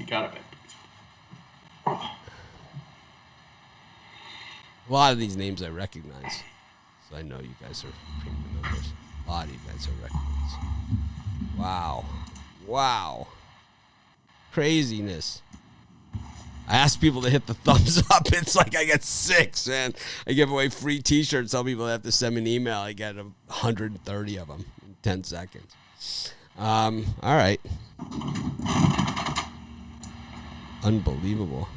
A lot of these names I recognize, so I know you guys are premium members. A lot of events are records. Wow. Craziness. I ask people to hit the thumbs up. It's like I get 6, man. I give away free T-shirts. Tell people they have to send me an email. I get 130 of them in 10 seconds. All right. Unbelievable.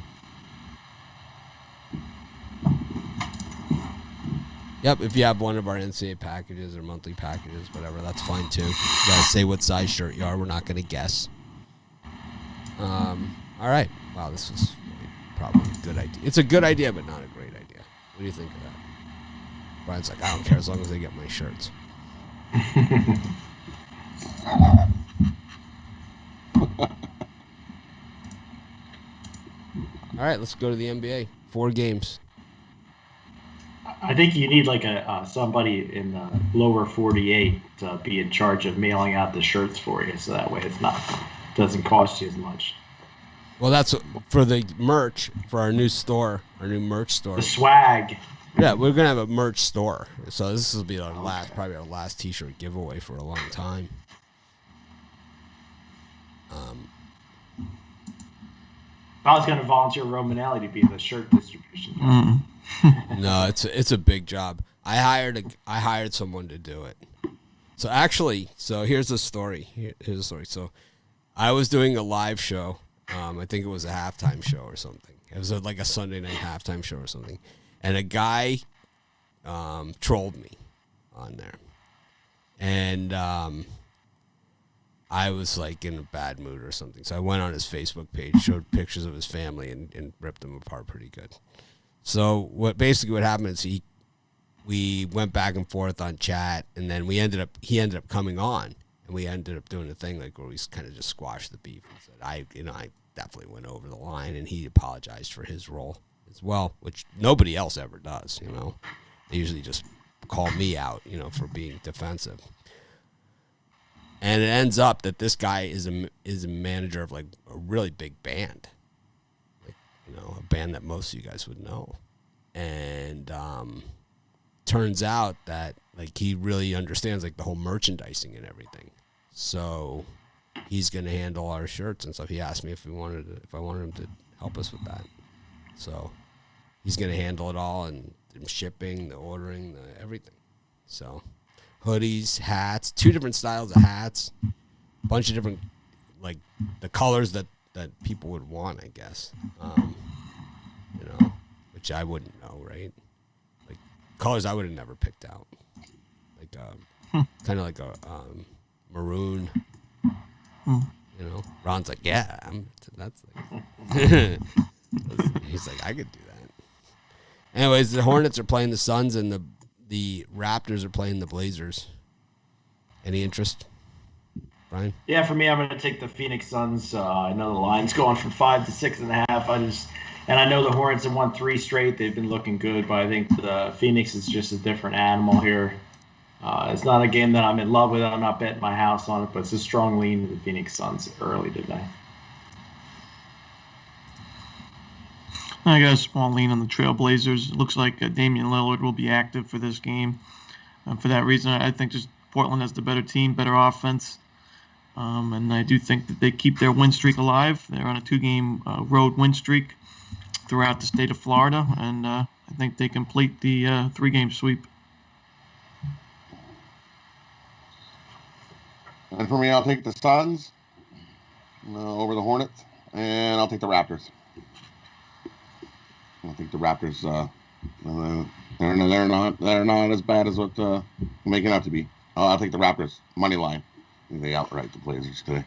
Yep, if you have one of our NCAA packages or monthly packages, whatever, that's fine too. You gotta say what size shirt you are. We're not gonna guess. All right. Wow, this is probably a good idea. It's a good idea, but not a great idea. What do you think of that? Brian's like, I don't care as long as they get my shirts. All right, let's go to the NBA. 4 games. I think you need like somebody in the lower 48 to be in charge of mailing out the shirts for you, so that way doesn't cost you as much. Well, that's for the merch for our new store, our new merch store. The swag. Yeah, we're gonna have a merch store, so this will be probably our last T-shirt giveaway for a long time. I was gonna volunteer Romanelli to be the shirt distribution guy. No, it's a big job. I hired someone to do it. So here's the story. Here's the story. So I was doing a live show. I think it was a halftime show or something. It was like a Sunday night halftime show or something. And a guy trolled me on there. And I was like in a bad mood or something. So I went on his Facebook page, showed pictures of his family, and ripped them apart pretty good. So what happened is we went back and forth on chat, and then he ended up coming on, and we ended up doing a thing like where we kind of just squashed the beef. And said, I definitely went over the line, and he apologized for his role as well, which nobody else ever does. They usually just call me out, for being defensive. And it ends up that this guy is a manager of like a really big band, like a band that most of you guys would know, and turns out that like he really understands like the whole merchandising and everything. So he's gonna handle our shirts and stuff. He asked me if I wanted him to help us with that. So he's gonna handle it all and shipping, the ordering, the everything. So hoodies, hats, 2 different styles of hats, a bunch of different like the colors that people would want, I guess. Which I wouldn't know, right? Like colors I would have never picked out. Like kind of like a maroon. Ron's like, yeah, that's like he's like, I could do that. Anyways, the Hornets are playing the Suns and the Raptors are playing the Blazers. Any interest, Brian? Yeah, for me, I'm going to take the Phoenix Suns. I know the line's going from 5 to 6.5. And I know the Hornets have won 3 straight. They've been looking good, but I think the Phoenix is just a different animal here. It's not a game that I'm in love with. I'm not betting my house on it, but it's a strong lean to the Phoenix Suns early today. I got a small lean on the Trailblazers. It looks like Damian Lillard will be active for this game. For that reason, I think just Portland has the better team, better offense. And I do think that they keep their win streak alive. They're on a 2-game road win streak throughout the state of Florida, and I think they complete the 3-game sweep. And for me, I'll take the Suns over the Hornets, and I'll take the Raptors. I think the Raptors, they're not as bad as what they're making out to be. I'll take the Raptors money line. I think they outright the Blazers today.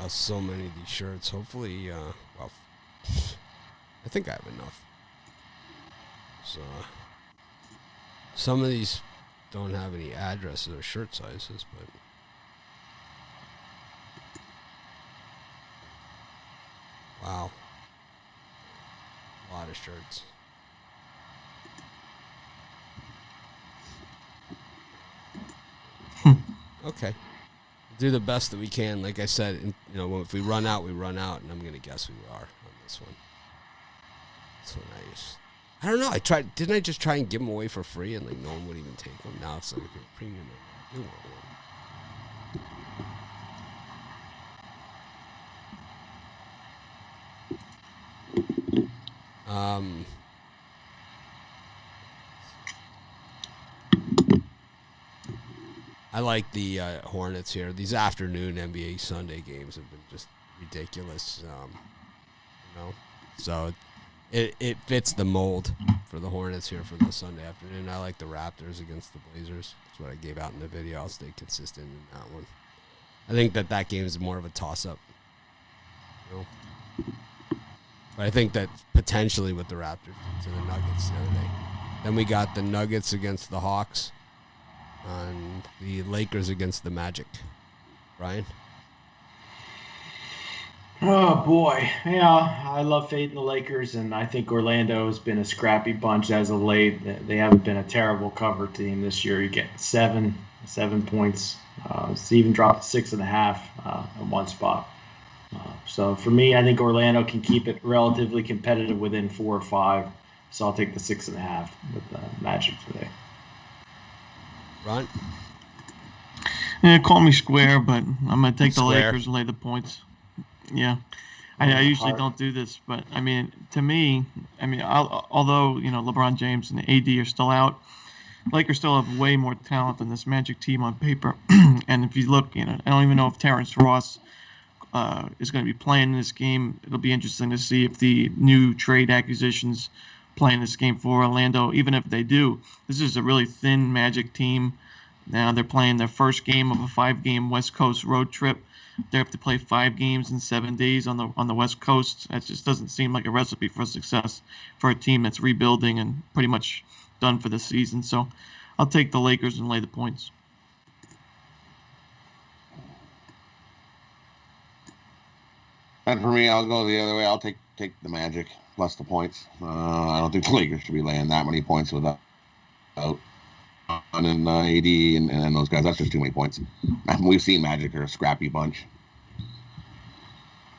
So many of these shirts. Hopefully, I think I have enough. So, some of these don't have any addresses or shirt sizes, but wow, a lot of shirts. Okay. Do the best that we can. Like I said, if we run out, we run out, and I'm going to guess we are on this one. This one I don't know. Didn't I just try and give them away for free, and like no one would even take them? Now it's like a premium. I do want one. I like the Hornets here. These afternoon NBA Sunday games have been just ridiculous. So it fits the mold for the Hornets here for the Sunday afternoon. I like the Raptors against the Blazers. That's what I gave out in the video. I'll stay consistent in that one. I think that game is more of a toss-up. But I think that potentially with the Raptors to the Nuggets the other day. Then we got the Nuggets against the Hawks. And the Lakers against the Magic. Brian? Oh, boy. Yeah, I love fading the Lakers, and I think Orlando has been a scrappy bunch as of late. They haven't been a terrible cover team this year. You get 7 points. It's even dropped 6.5 in one spot. So for me, I think Orlando can keep it relatively competitive within 4 or 5. So I'll take the 6.5 with the Magic today. Ron? Yeah, call me square, but I'm going to take the Square. Lakers and lay the points. Yeah. I usually don't do this, but, to me, although, LeBron James and AD are still out, Lakers still have way more talent than this Magic team on paper. And if you look, I don't even know if Terrence Ross is going to be playing in this game. It'll be interesting to see if the new trade acquisitions playing this game for Orlando. Even if they do, this is a really thin Magic team. Now they're playing their first game of a 5-game West Coast road trip. They have to play 5 games in 7 days on the West Coast. That just doesn't seem like a recipe for success for a team that's rebuilding and pretty much done for the season. So I'll take the Lakers and lay the points. And for me, I'll go the other way. I'll take the Magic plus the points. I don't think the Lakers should be laying that many points without and AD and those guys. That's just too many points. We've seen Magic are a scrappy bunch.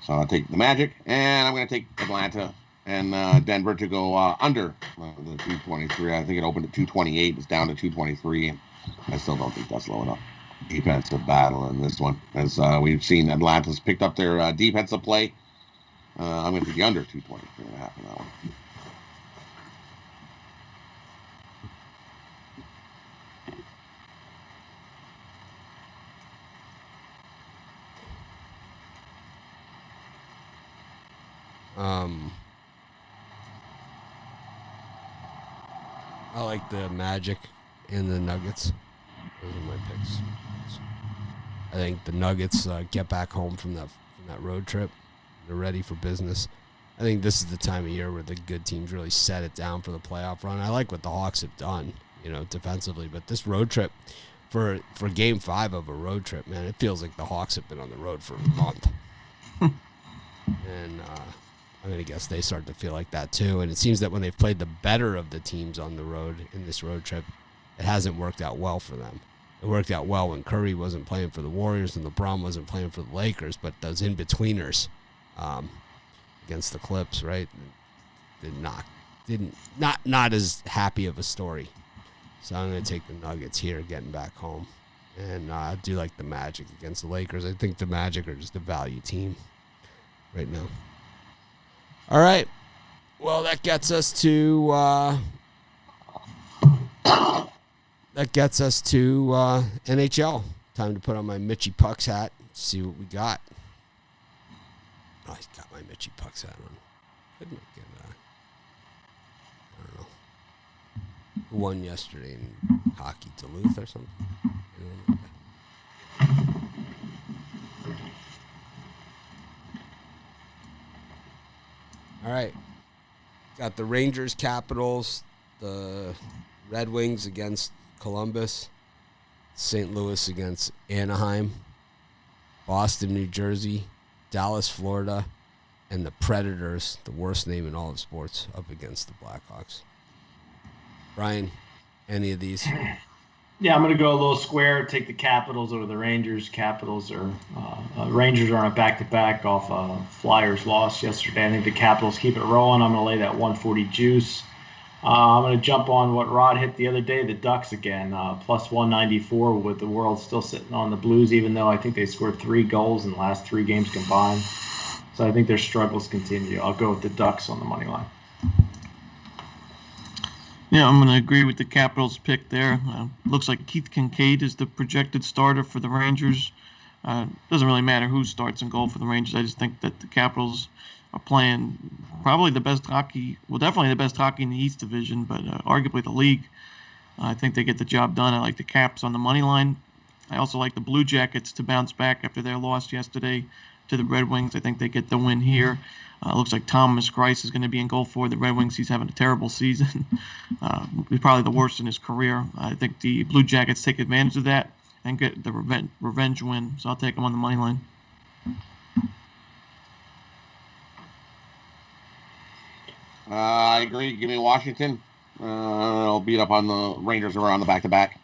So I'll take the Magic, and I'm going to take Atlanta and Denver to go under the 223. I think it opened at 228. It's down to 223. And I still don't think that's low enough. Defensive battle in this one. As we've seen, Atlanta's picked up their defensive play. I'm going to take the under 223.5 in that one. I like the Magic and the Nuggets. Those are my picks. I think the Nuggets get back home from that road trip. They're ready for business. I think this is the time of year where the good teams really set it down for the playoff run. I like what the Hawks have done, defensively, but this road trip for Game 5 of a road trip, man, it feels like the Hawks have been on the road for a month. And I'm going to guess they start to feel like that too. And it seems that when they've played the better of the teams on the road in this road trip, it hasn't worked out well for them. It worked out well when Curry wasn't playing for the Warriors and LeBron wasn't playing for the Lakers, but those in-betweeners against the Clips, right, not as happy of a story. So I'm going to take the Nuggets here getting back home. And I do like the Magic against the Lakers. I think the Magic are just a value team right now. All right. Well, that gets us to NHL. Time to put on my Mitchie Pucks hat. See what we got. Oh, I got my Mitchie Pucks hat on. Couldn't I get I don't know. Who won yesterday in hockey? Duluth or something? All right. Got the Rangers, Capitals, the Red Wings against Columbus, St. Louis against Anaheim, Boston, New Jersey, Dallas, Florida, and the Predators, the worst name in all of sports, up against the Blackhawks. Brian, any of these? Yeah, I'm going to go a little square. Take the Capitals over the Rangers. Rangers are on a back-to-back off Flyers loss yesterday. I think the Capitals keep it rolling. I'm going to lay that 140 juice. I'm going to jump on what Rod hit the other day, the Ducks again, plus 194 with the world still sitting on the Blues, even though I think they scored 3 goals in the last 3 games combined. So I think their struggles continue. I'll go with the Ducks on the money line. Yeah, I'm going to agree with the Capitals pick there. Looks like Keith Kincaid is the projected starter for the Rangers. Doesn't really matter who starts in goal for the Rangers. I just think that the Capitals are playing probably the best hockey, well, definitely the best hockey in the East Division, but arguably the league. I think they get the job done. I like the Caps on the money line. I also like the Blue Jackets to bounce back after their loss yesterday to the Red Wings. I think they get the win here. Looks like Thomas Greiss is going to be in goal for the Red Wings. He's having a terrible season. He's probably the worst in his career. I think the Blue Jackets take advantage of that and get the revenge win. So I'll take them on the money line. I agree. Give me Washington. I'll beat up on the Rangers around the back-to-back.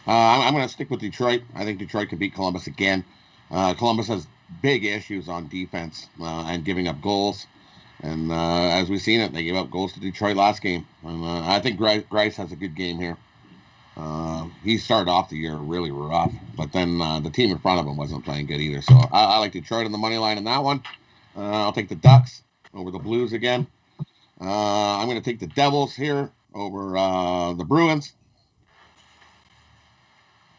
I'm going to stick with Detroit. I think Detroit could beat Columbus again. Columbus has big issues on defense and giving up goals. And as we've seen it, they gave up goals to Detroit last game. And I think Greiss has a good game here. He started off the year really rough, but then the team in front of him wasn't playing good either. So I like Detroit on the money line in that one. I'll take the Ducks over the Blues again. I'm going to take the Devils here over the Bruins.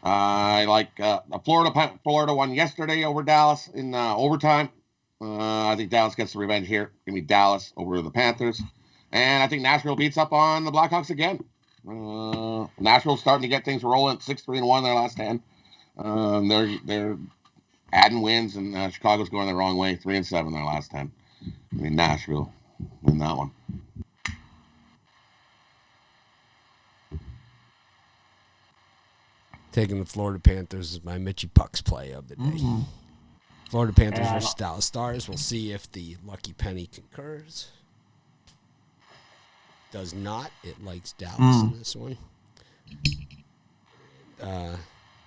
I like the Florida won yesterday over Dallas in overtime. I think Dallas gets the revenge here. Give me Dallas over the Panthers. And I think Nashville beats up on the Blackhawks again. Nashville's starting to get things rolling. 6-3-1 their last 10. They're adding wins, and Chicago's going the wrong way. 3-7 their last 10. I mean, Nashville in that one. Taking the Florida Panthers is my Mitchie Pucks play of the day. Mm-hmm. Florida Panthers versus Dallas Stars. We'll see if the lucky penny concurs. Does not. It likes Dallas in this one. Well,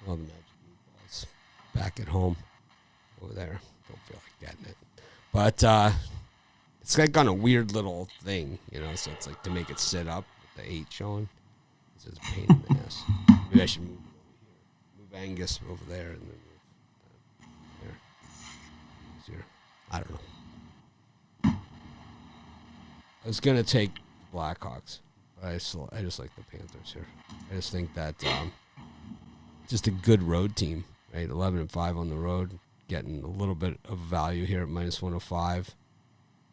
the Magic Meatballs back at home over there. Don't feel like getting it. But it's like on a weird little thing, so it's like to make it sit up with the 8 showing. It's just a pain in the ass. Maybe I should move Angus over there and then move there. Easier. I don't know. I was gonna take Blackhawks, but I just like the Panthers here. I just think that just a good road team, right? 11-5 on the road, getting a little bit of value here at -105.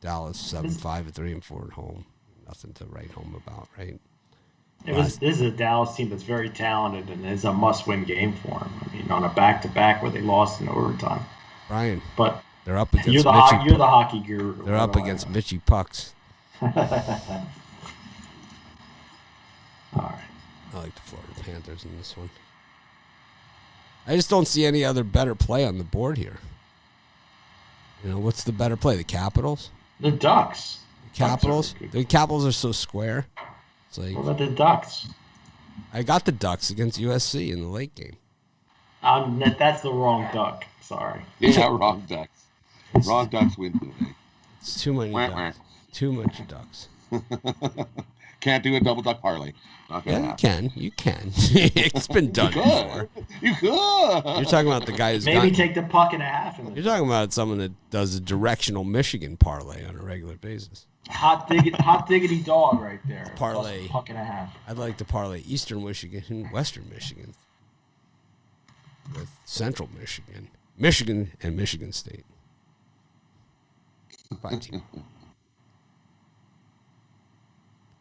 Dallas 7-5 at 3-4 at home. Nothing to write home about, right? This is a Dallas team that's very talented, and it's a must-win game for them. I mean, on a back-to-back where they lost in overtime. Brian, but they're up against you're the hockey guru. They're up against Mitchie Pucks. All right. I like the Florida Panthers in this one. I just don't see any other better play on the board here. What's the better play? The Capitals? The Ducks. The Capitals? The Capitals are so square. It's like, what about the Ducks? I got the Ducks against USC in the late game. That's the wrong Duck. Sorry. Yeah, wrong Ducks. Wrong Ducks win today. It's too many Ducks. Too much Ducks. Can't do a double duck parlay. Yeah, you can. It's been done before. You could. You're talking about the guy who's maybe take the puck and a half. You're talking about someone that does a directional Michigan parlay on a regular basis. Hot diggity dog right there. Parlay. Puck and a half. I'd like to parlay Eastern Michigan and Western Michigan with Central Michigan, Michigan, and Michigan State. 5-team.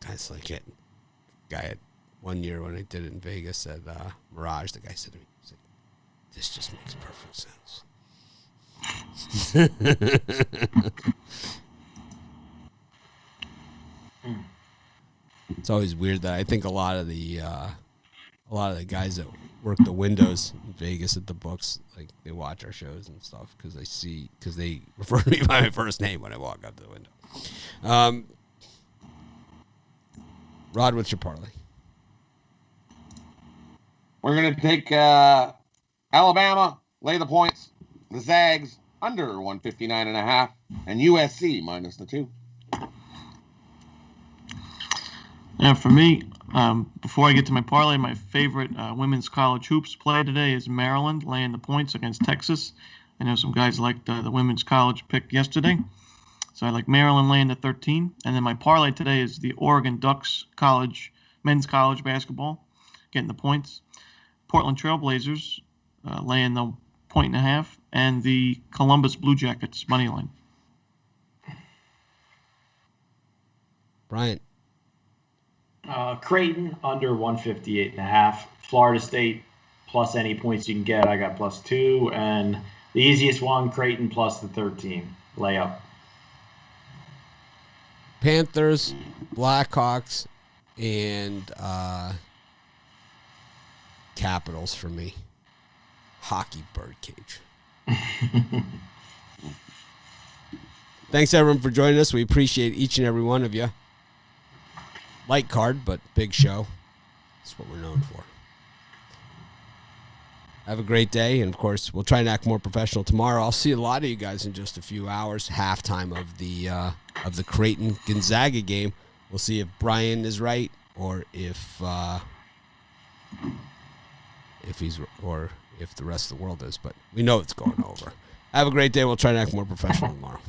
Guys like it. Guy had 1 year when I did it in Vegas at Mirage. The guy said to me, "This just makes perfect sense." It's always weird that I think a lot of the guys that work the windows in Vegas at the books, like they watch our shows and stuff because they refer to me by my first name when I walk up to the window. Rod, what's your parlay? We're going to take Alabama, lay the points, the Zags under 159.5, and USC minus the 2. And for me, before I get to my parlay, my favorite women's college hoops play today is Maryland laying the points against Texas. I know some guys liked the women's college pick yesterday. So I like Maryland laying the 13. And then my parlay today is the Oregon Ducks men's college basketball, getting the points. Portland Trailblazers laying the 1.5, and the Columbus Blue Jackets money line. Bryant. Creighton under 158.5. Florida State plus any points you can get. I got +2, and the easiest one, Creighton plus the 13 layup. Panthers, Blackhawks, and Capitals for me. Hockey birdcage. Thanks, everyone, for joining us. We appreciate each and every one of you. Light card, but big show. That's what we're known for. Have a great day, and of course, we'll try and act more professional tomorrow. I'll see a lot of you guys in just a few hours. Halftime of the Creighton Gonzaga game. We'll see if Brian is right or if the rest of the world is. But we know it's going over. Have a great day. We'll try and act more professional tomorrow.